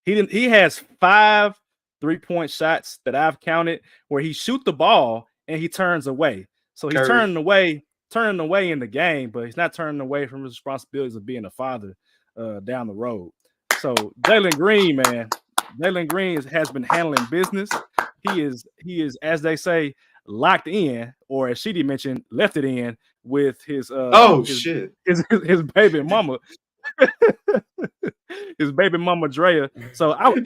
He has 5 3-point shots that I've counted where he shoot the ball and he turns away. So he's turning away in the game, but he's not turning away from his responsibilities of being a father down the road. So Jalen Green, man, has been handling business. He is, as they say, locked in, or as Sheedy mentioned, left it in with his his baby mama. His baby mama Drea. So I would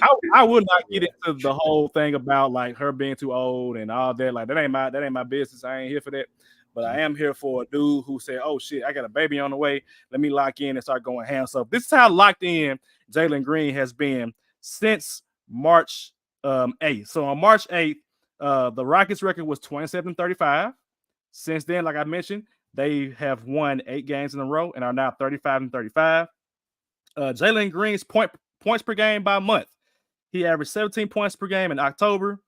not get into the whole thing about like her being too old and all that. Like that ain't my business. I ain't here for that. But I am here for a dude who said, "Oh shit, I got a baby on the way. Let me lock in and start going ham." So this is how locked in Jalen Green has been since March 8th. So on March 8th, the Rockets record was 27-35. Since then, like I mentioned, they have won 8 games in a row and are now 35-35. Jalen Green's points per game by month. He averaged 17 points per game in October,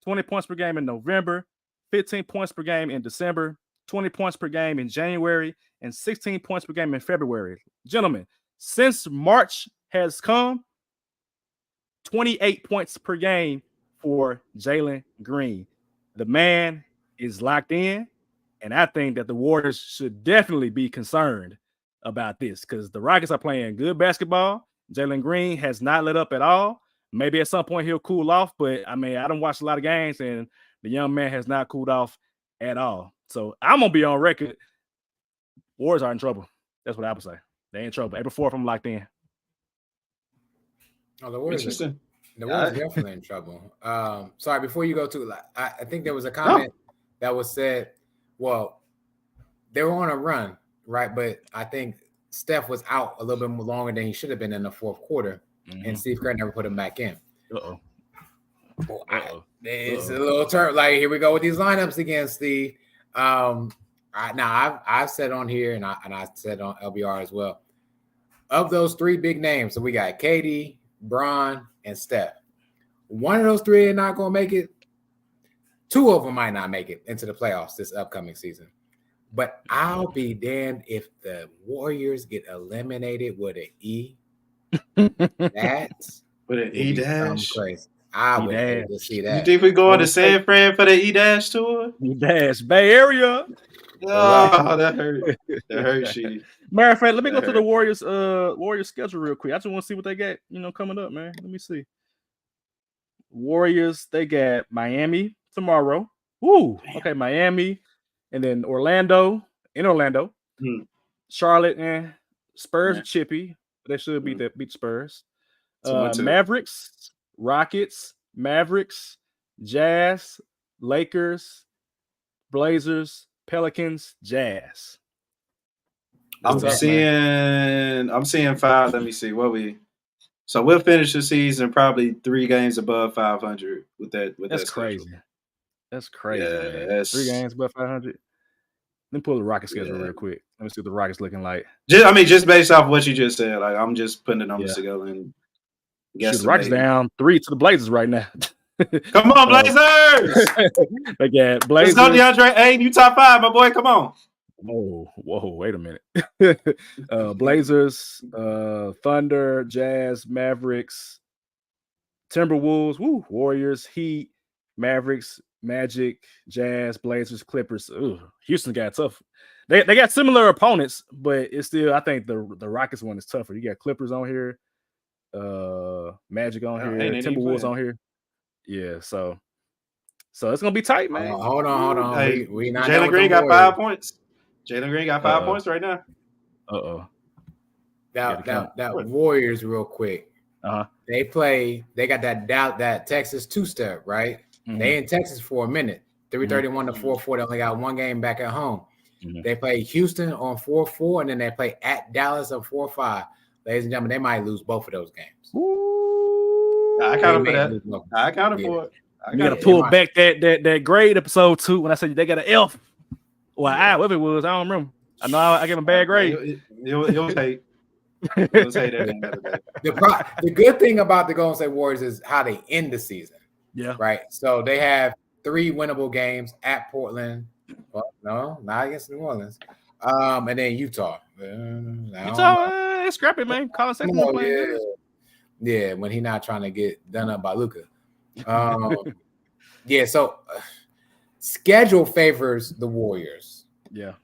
20 points per game in November, 15 points per game in December, 20 points per game in January, and 16 points per game in February. Gentlemen, since March has come, 28 points per game for Jalen Green. The man is locked in, and I think that the Warriors should definitely be concerned about this because the Rockets are playing good basketball. Jalen Green has not let up at all. Maybe at some point he'll cool off, but I mean, I don't watch a lot of games, and the young man has not cooled off at all. So I'm going to be on record. Warriors are in trouble. That's what I would say. They're in trouble. April 4th, I'm locked in. Oh, the Warriors are definitely in trouble. Sorry, before you go to, I think there was a comment that was said, well, they were on a run, right? But I think Steph was out a little bit more longer than he should have been in the fourth quarter, and Steve Kerr never put him back in. It's a little turn. Like, here we go with these lineups again, Steve. I've said on here, and I said on LBR as well. Of those 3 big names, so we got KD, Bron, and Steph. One of those 3 are not going to make it. 2 of them might not make it into the playoffs this upcoming season. But I'll be damned if the Warriors get eliminated with an E. That's with an E dash. Crazy. I would hate to see that. You think we going to San Fran for the E dash tour? E dash Bay Area. Oh, that hurt. That hurt, Sheedy. Matter of fact, let me go to the Warriors schedule real quick. I just want to see what they got, coming up, man. Let me see. Warriors, they got Miami tomorrow. Woo. Okay, Miami, and then Orlando. Charlotte and Spurs are chippy. They should beat the Spurs. 2-2. Mavericks, Rockets, Mavericks, Jazz, Lakers, Blazers, Pelicans, Jazz. I'm seeing 5. Let me see so we'll finish the season probably 3 games above 500 with that. That's that crazy. schedule. That's crazy, Yeah, man. 3 games above 500. Let me pull the Rocket schedule real quick. Let me see what the Rockets looking like. Just based off what you just said, like I'm just putting the numbers together and guessing. The Rockets down 3 to the Blazers right now. Come on, Blazers! They got Blazers. Let's go, DeAndre Ayton. You top 5, my boy. Come on. Whoa, wait a minute. Blazers, Thunder, Jazz, Mavericks, Timberwolves, Warriors, Heat, Mavericks, Magic, Jazz, Blazers, Clippers. Houston got tough. They got similar opponents, but it's still, I think the Rockets one is tougher. You got Clippers on here, Magic on here, Timberwolves on here. Yeah, so it's gonna be tight, man. Hold on. Hey, we not Jalen Green got 5 points. Jalen Green got 5 points right now. That Warriors, real quick. They got that Texas 2-step, right? Mm-hmm. They in Texas for a minute. 331 to 4-4. They only got 1 game back at home. Mm-hmm. They play Houston on 4-4, and then they play at Dallas on 4-5. Ladies and gentlemen, they might lose both of those games. I accounted for that. I accounted for it. You gotta pull back that grade episode 2 when I said they got an F. Well, whatever it was, I don't remember. I know I gave him a bad grade. You'll take. The good thing about the Golden State Warriors is how they end the season. Yeah. Right. So they have 3 winnable games at Portland. Well, no, not against New Orleans. And then Utah. Utah, scrappy, man. Colin Sexton playing. Yeah, when he's not trying to get done up by Luka. So schedule favors the Warriors. Yeah.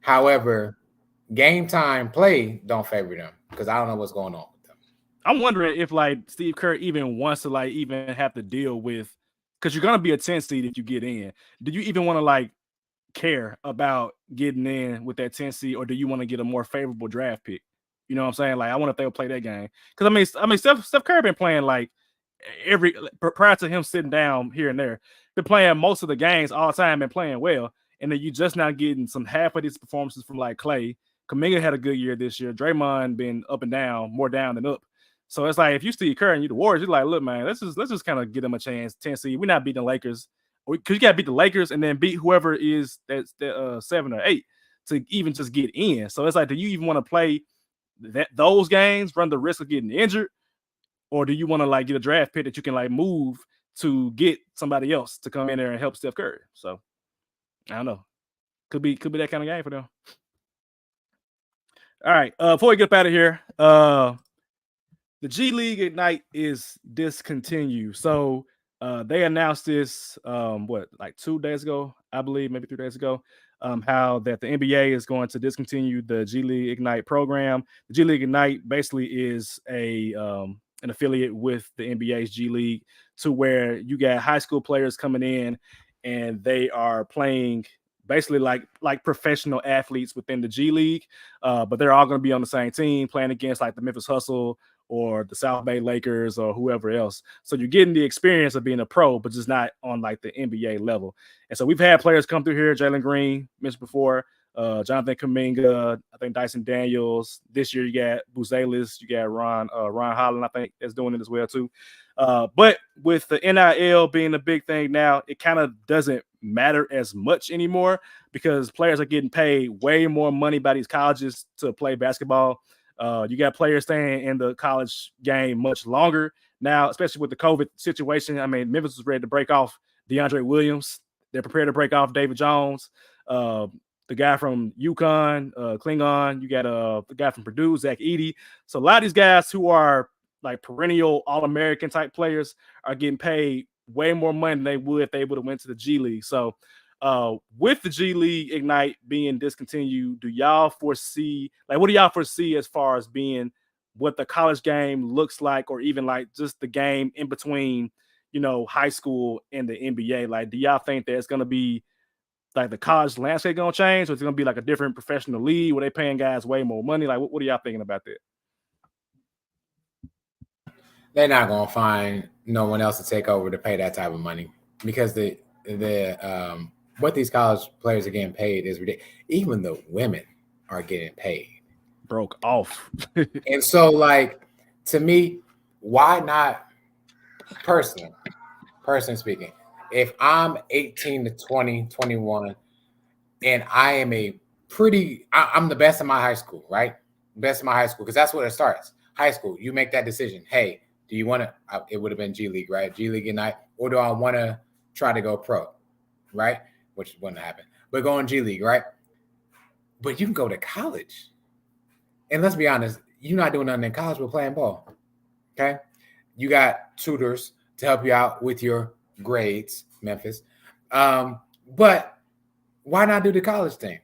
However, game time play don't favor them because I don't know what's going on with them. I'm wondering if Steve Kerr even wants to even have to deal with, because you're gonna be a 10 seed if you get in. Do you even want to care about getting in with that 10 seed, or do you want to get a more favorable draft pick? You know what I'm saying? I wonder if they'll play that game. Because I mean, Steph Curry been playing prior to him sitting down here and there, been playing most of the games all the time and playing well. And then you just now getting some half of these performances from Clay. Kuminga had a good year this year. Draymond been up and down, more down than up. So it's if you Steve Kerr and you the Warriors, you're look, man, let's just kind of give them a chance. 10 seed. We're not beating the Lakers. Because you got to beat the Lakers and then beat whoever is that 7 or 8 to even just get in. So it's do you even want to play those games, run the risk of getting injured, or do you want to get a draft pick that you can move to get somebody else to come in there and help Steph Curry? So I don't know. Could be that kind of game for them. All right. Before we get up out of here, the G League Ignite is discontinued. So they announced this 2 days ago, I believe, maybe 3 days ago, how that the NBA is going to discontinue the G League Ignite program. The G League Ignite basically is an affiliate with the NBA's G League, to where you got high school players coming in and they are playing basically like professional athletes within the G League, but they're all going to be on the same team playing against the Memphis Hustle or the South Bay Lakers or whoever else. So you're getting the experience of being a pro, but just not on the NBA level. And so we've had players come through here. Jalen Green, mentioned before, Jonathan Kuminga, I think Dyson Daniels. This year you got Buzelis, you got Ron Holland, I think, that's doing it as well too. But with the NIL being a big thing now, it kind of doesn't matter as much anymore because players are getting paid way more money by these colleges to play basketball. You got players staying in the college game much longer now, especially with the COVID situation. I mean, Memphis was ready to break off DeAndre Williams. They're prepared to break off David Jones. The guy from UConn, Klingon. You got the guy from Purdue, Zach Edey. So a lot of these guys who are perennial All-American type players are getting paid way more money than they would if they would have went to the G League. So with the G League Ignite being discontinued, do y'all foresee, what do y'all foresee as far as being what the college game looks like, or even just the game in between, high school and the NBA? Do y'all think that it's going to be the college landscape going to change, or it's going to be a different professional league where they paying guys way more money? What are y'all thinking about that? they're not gonna find no one else to take over to pay that type of money because the what these college players are getting paid is ridiculous. Even the women are getting paid. Broke off. And so, like, to me, why not personally speaking, if I'm 18 to 20, 21, and I am I'm the best in my high school, right? Best in my high school, because that's where it starts. High school, you make that decision. Hey, do you want to, it would have been G League, right? G League Ignite, or do I want to try to go pro, right? Which wouldn't happen, but go in G League, right? But you can go to college. And let's be honest, you're not doing nothing in college but playing ball, okay? You got tutors to help you out with your grades, Memphis. But why not do the college thing?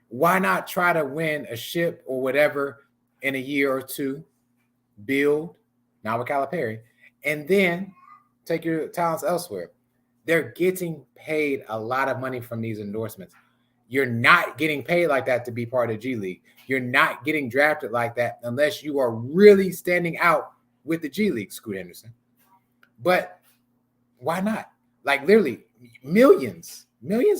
Why not try to win a ship or whatever in a year or two, build, now with Calipari, and then take your talents elsewhere? They're getting paid a lot of money from these endorsements. You're not getting paid like that to be part of G League. You're not getting drafted like that unless you are really standing out with the G League, Scoot Henderson. But why not? Like literally millions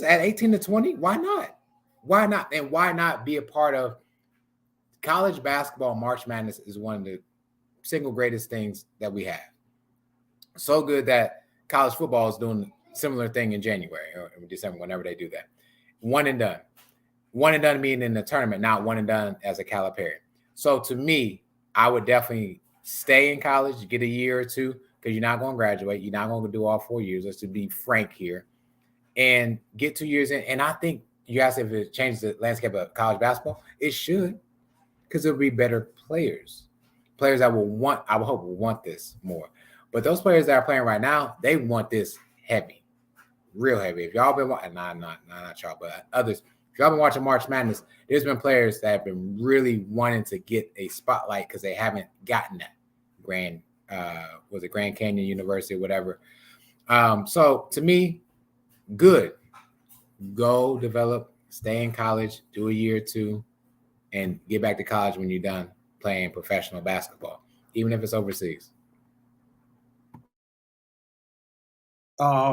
at 18 to 20. Why not? Why not? And why not be a part of college basketball? March Madness is one of the single greatest things that we have. So good that college football is doing a similar thing in January or in December, whenever they do that. One and done. One and done meaning in the tournament, not one and done as a Calipari. So to me, I would definitely stay in college, get a year or two, because you're not going to graduate. You're not going to do all 4 years. Let's just be frank here. And get 2 years in. And I think you asked if it changes the landscape of college basketball. It should, because there'll be better players. Players that will want, I would hope, will want this more. But those players that are playing right now, they want this heavy, real heavy. If y'all been watching, not y'all, but others, if y'all been watching March Madness, there's been players that have been really wanting to get a spotlight because they haven't gotten that. Grand Canyon University or whatever. So to me, good. Go develop, stay in college, do a year or two, and get back to college when you're done playing professional basketball, even if it's overseas.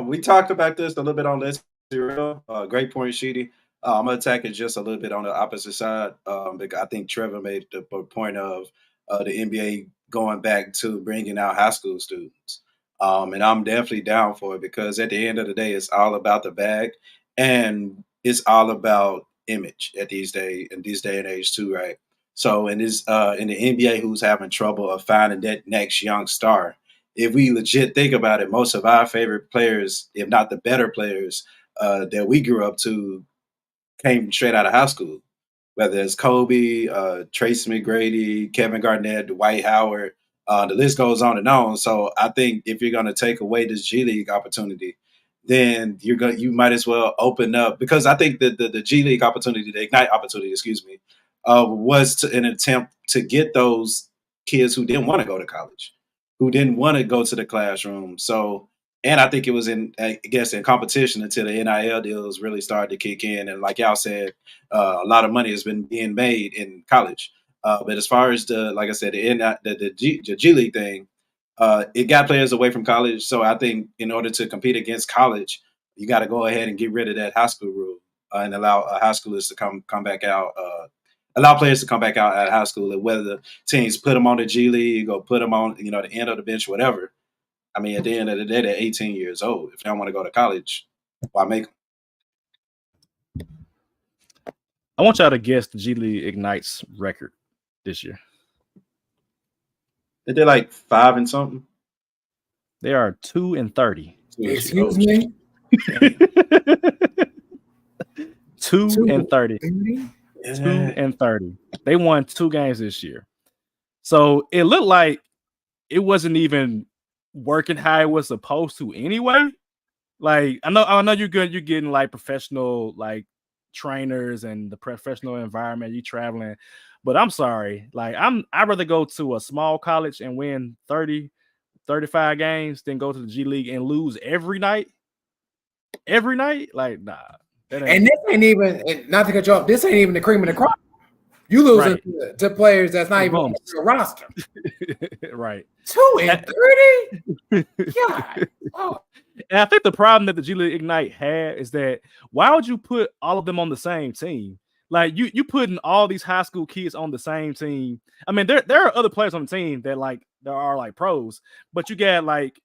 We talked about this a little bit on Let's Be Real. Great point, Sheedy. I'm gonna attack it just a little bit on the opposite side. Because I think Trevor made the point of the NBA going back to bringing out high school students. And I'm definitely down for it because at the end of the day, it's all about the bag and it's all about image in this day and age too, right? So in the NBA, who's having trouble of finding that next young star, if we legit think about it, most of our favorite players, if not the better players that we grew up to, came straight out of high school. Whether it's Kobe, Tracy McGrady, Kevin Garnett, Dwight Howard, the list goes on and on. So I think if you're going to take away this G League opportunity, then you might as well open up, because I think that the G League opportunity, the Ignite opportunity, was an attempt to get those kids who didn't want to go to college, who didn't want to go to the classroom. So, and I think it was in competition until the NIL deals really started to kick in. And like y'all said, a lot of money has been being made in college. But as far as the G League thing, it got players away from college. So I think in order to compete against college, you got to go ahead and get rid of that high school rule and allow high schoolers to come back out. Allow players to come back out at high school, and whether the teams put them on the G League or put them on, the end of the bench, whatever. I mean, at the end of the day, they're 18 years old. If they don't want to go to college, why make them? I want y'all to guess the G League Ignite's record this year. They're like 5 and something. They are 2-30. Excuse me. 2-30. 2-30. They won 2 games this year. So it looked like it wasn't even working how it was supposed to anyway. Like I know you're getting like professional like trainers and the professional environment, you traveling, but I'm sorry, like I'd rather go to a small college and win 30-35 games than go to the G League and lose every night. Like nah. And this ain't even, not to cut you off, this ain't even the cream of the crop. You losing to players that's not even on the roster. Right. 2-30? God. Oh. And I think the problem that the G League Ignite had is that why would you put all of them on the same team? Like you putting all these high school kids on the same team. I mean, there are other players on the team that like there are like pros, but you got like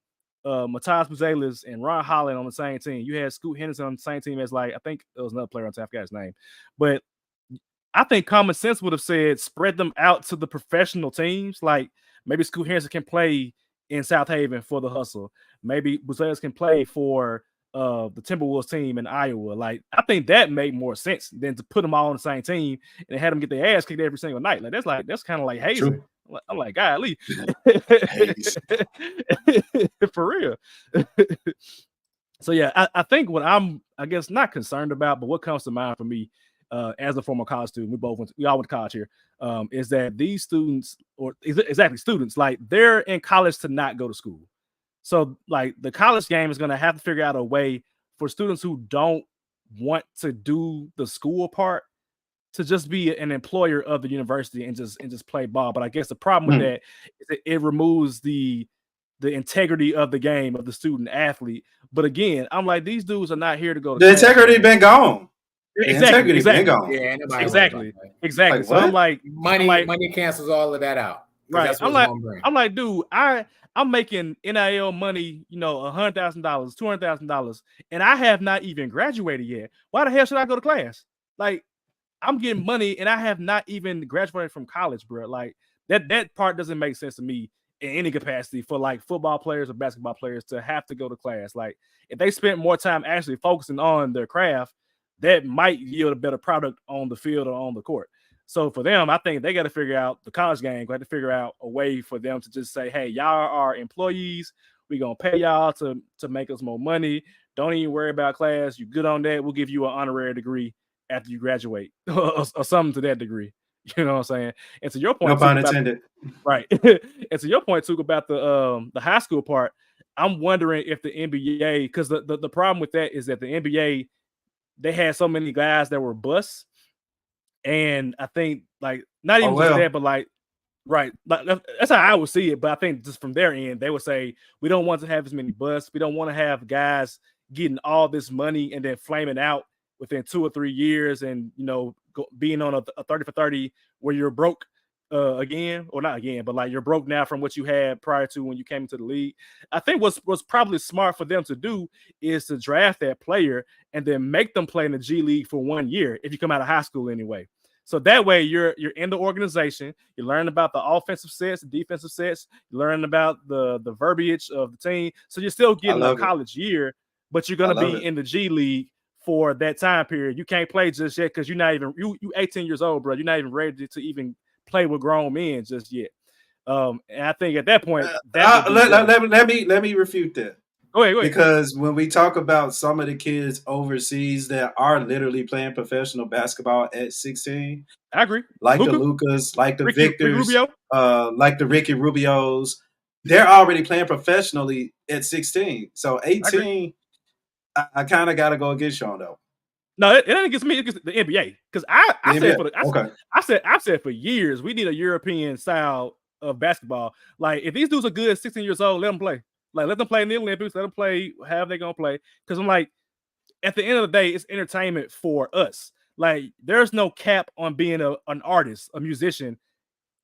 Matthias Buzelis and Ron Holland on the same team. You had Scoot Henderson on the same team as like I think it was another player on the team. I forgot his name, but I think common sense would have said spread them out to the professional teams. Like maybe Scoot Henderson can play in South Haven for the Hustle. Maybe Buzelis can play for the Timberwolves team in Iowa. Like I think that made more sense than to put them all on the same team and have them get their ass kicked every single night. Like that's kind of like hazing. True. I'm like, golly, for real. So yeah, I think what I'm, I guess, not concerned about, but what comes to mind for me as a former college student, we all went to college here, is that these students, or exactly students, like they're in college to not go to school. So like the college game is going to have to figure out a way for students who don't want to do the school part to just be an employer of the university and just play ball. But I guess the problem with that is it removes the integrity of the game of the student athlete. But again, I'm like, these dudes are not here to go to the integrity been gone. Exactly. Been gone. Yeah, exactly. Like, so I'm like, money cancels all of that out. Right. I'm like, dude, I'm making NIL money, $100,000, $200,000, and I have not even graduated yet. Why the hell should I go to class? Like, I'm getting money and I have not even graduated from college, bro. Like that part doesn't make sense to me in any capacity for like football players or basketball players to have to go to class. Like if they spent more time actually focusing on their craft, that might yield a better product on the field or on the court. So for them, I think they got to figure out the college game. Got to figure out a way for them to just say, hey, y'all are employees. We're going to pay y'all to make us more money. Don't even worry about class. You good on that. We'll give you an honorary degree after you graduate or something to that degree. You know what I'm saying? And to your point, no pun intended. Right. And to your point, too, about the high school part, I'm wondering if the NBA, because the problem with that is that the NBA, they had so many guys that were busts. And I think like not even just that, but like right, like that's how I would see it. But I think just from their end, they would say we don't want to have as many busts. We don't want to have guys getting all this money and then flaming out within 2 or 3 years, and being on a 30 for 30 where you're broke again, or not again, but like you're broke now from what you had prior to when you came into the league. I think what's probably smart for them to do is to draft that player and then make them play in the G League for 1 year if you come out of high school anyway. So that way you're in the organization, you learn about the offensive sets, the defensive sets, you learn about the verbiage of the team. So you're still getting a college year, but you're gonna be in the G League for that time period. You can't play just yet because you're not even you 18 years old, bro. You're not even ready to even play with grown men just yet. And I think at that point, let me refute that. Go ahead. Because when we talk about some of the kids overseas that are literally playing professional basketball at 16, I agree. Like the Lucas, like the Victors, like the Ricky Rubios, they're already playing professionally at 16. So 18, I kind of got to go against Sean though. No, it ain't against me. It's the NBA. Because I've said for years we need a European style of basketball. Like if these dudes are good, 16 years old, let them play. Like let them play in the Olympics. Let them play however they're gonna play. Because I'm like, at the end of the day, it's entertainment for us. Like there's no cap on being an artist, a musician.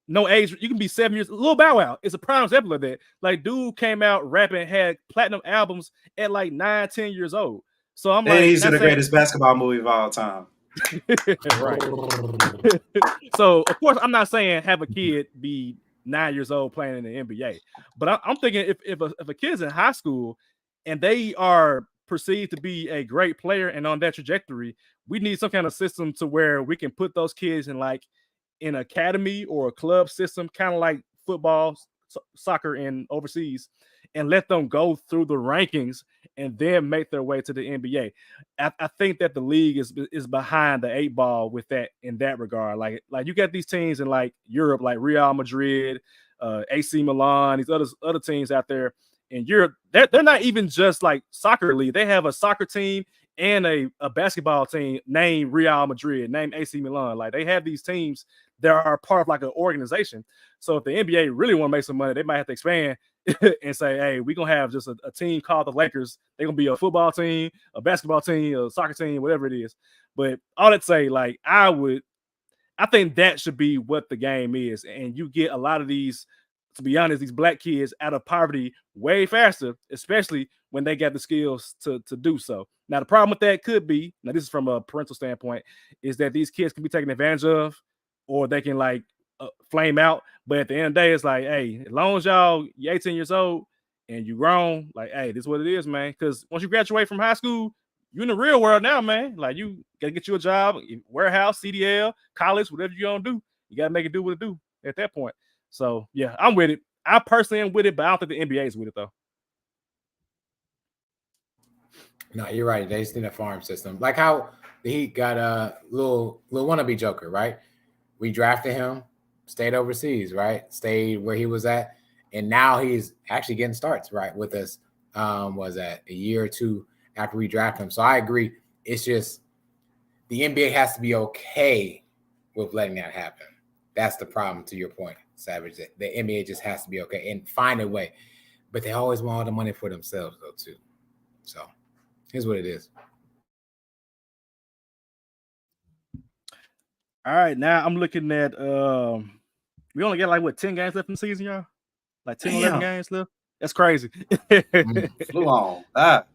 No age. You can be 7 years. Lil Bow Wow is a prime example of that. Like dude came out rapping, had platinum albums at like 9, 10 years old. So I'm like, he's in the greatest basketball movie of all time. Right. So of course, I'm not saying have a kid be 9 years old playing in the NBA, but I'm thinking if a kid's in high school and they are perceived to be a great player and on that trajectory, we need some kind of system to where we can put those kids in like an academy or a club system, kind of like football, soccer in overseas, and let them go through the rankings and then make their way to the NBA. I think that the league is behind the 8 ball with that in that regard. Like you got these teams in like Europe, like Real Madrid, AC Milan, these other teams out there in Europe. They're not even just like soccer league. They have a soccer team and a basketball team named Real Madrid, named AC Milan. Like they have these teams they are part of like an organization. So if the NBA really want to make some money, they might have to expand and say, hey, we're going to have just a team called the Lakers. They're going to be a football team, a basketball team, a soccer team, whatever it is. But all that say, like, I think that should be what the game is. And you get a lot of these, to be honest, these black kids out of poverty way faster, especially when they got the skills to do so. Now, the problem with that could be, now this is from a parental standpoint, is that these kids can be taken advantage of, or they can like flame out. But at the end of the day, it's like, hey, as long as you're 18 years old and you grown, like, hey, this is what it is, man. Because once you graduate from high school, you're in the real world now, man. Like, you gotta get you a job, warehouse, CDL, college, whatever you're gonna do. You gotta make it do what it do at that point. So yeah, I'm with it. I personally am with it, but I don't think the NBA is with it though. No, you're right. They just need a farm system. Like how the Heat got a little wannabe Joker, right? We drafted him, stayed overseas, right? Stayed where he was at, and now he's actually getting starts, right, with us. Was that a year or two after we drafted him? So I agree. It's just the NBA has to be okay with letting that happen. That's the problem, to your point, Savage. The NBA just has to be okay and find a way. But they always want all the money for themselves, though, too. So here's what it is. All right, now I'm looking at we only got like 10 games left in the season, y'all? Like 10, 11 games left? That's crazy. Flew on.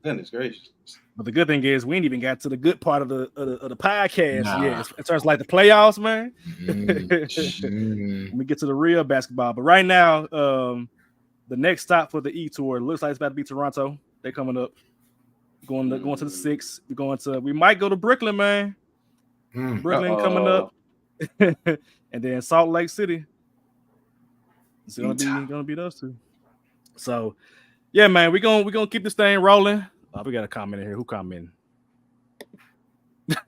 Goodness gracious. But the good thing is we ain't even got to the good part of the podcast yet. In terms of like the playoffs, man. Let me get to the real basketball. But right now, the next stop for the E Tour looks like it's about to be Toronto. They're coming up. Going to the 6th. We might go to Brooklyn, man. Brooklyn coming up. And then Salt Lake City. It's gonna be those two. So yeah, man, we're gonna keep this thing rolling. We got a comment in here. Who commented?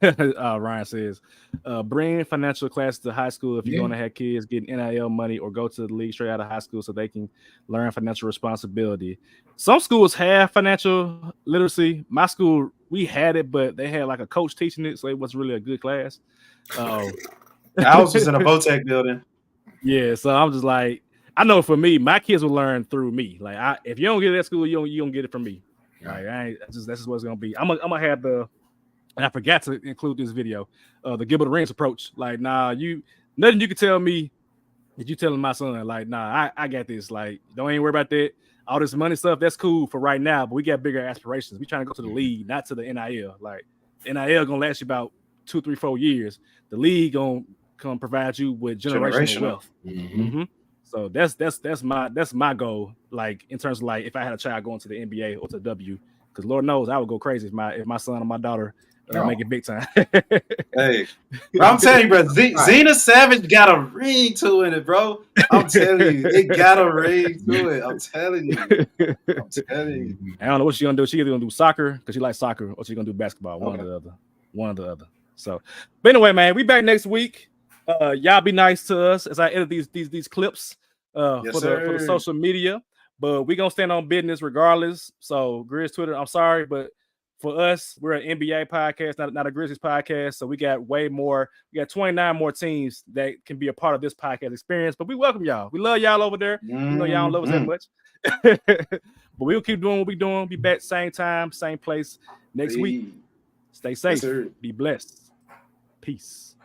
Ryan says, bring financial classes to high school if you're going to have kids getting NIL money, or go to the league straight out of high school so they can learn financial responsibility. Some schools have financial literacy. My school, we had it, but they had like a coach teaching it, so it wasn't really a good class. Ours was in a Votech building. Yeah, so I'm just like, I know for me, my kids will learn through me. Like, if you don't get it at school, you don't get it from me. Like, that's just what it's gonna be. I'm gonna have and I forgot to include this video, the Gilbert Arenas approach. Like, nothing you can tell me that you telling my son. Like, I got this. Like, don't even worry about that. All this money stuff, that's cool for right now, but we got bigger aspirations. We trying to go to the league, not to the NIL. Like, the NIL gonna last you about 2, 3, 4 years. The league gonna come provide you with generational wealth. Mm-hmm. So that's my goal. Like, in terms of like, if I had a child going to the NBA or to W, because Lord knows I would go crazy if my son or my daughter make it big time. Hey, bro, I'm telling you, bro, Zena Savage got a ring to it, bro. I'm telling you, it got a ring to it. I'm telling you. I don't know what she's gonna do. She's either gonna do soccer because she likes soccer, or she's gonna do basketball. One or the other. So, but anyway, man, we back next week. Y'all be nice to us as I edit these clips for the social media. But we gonna stand on business regardless. So, Grizz Twitter, I'm sorry, but for us, we're an NBA podcast, not a Grizzlies podcast. So we got way more. We got 29 more teams that can be a part of this podcast experience. But we welcome y'all. We love y'all over there. You know y'all don't love us that much. But we'll keep doing what we're doing. Be back same time, same place next week. Stay safe. Be blessed. Peace.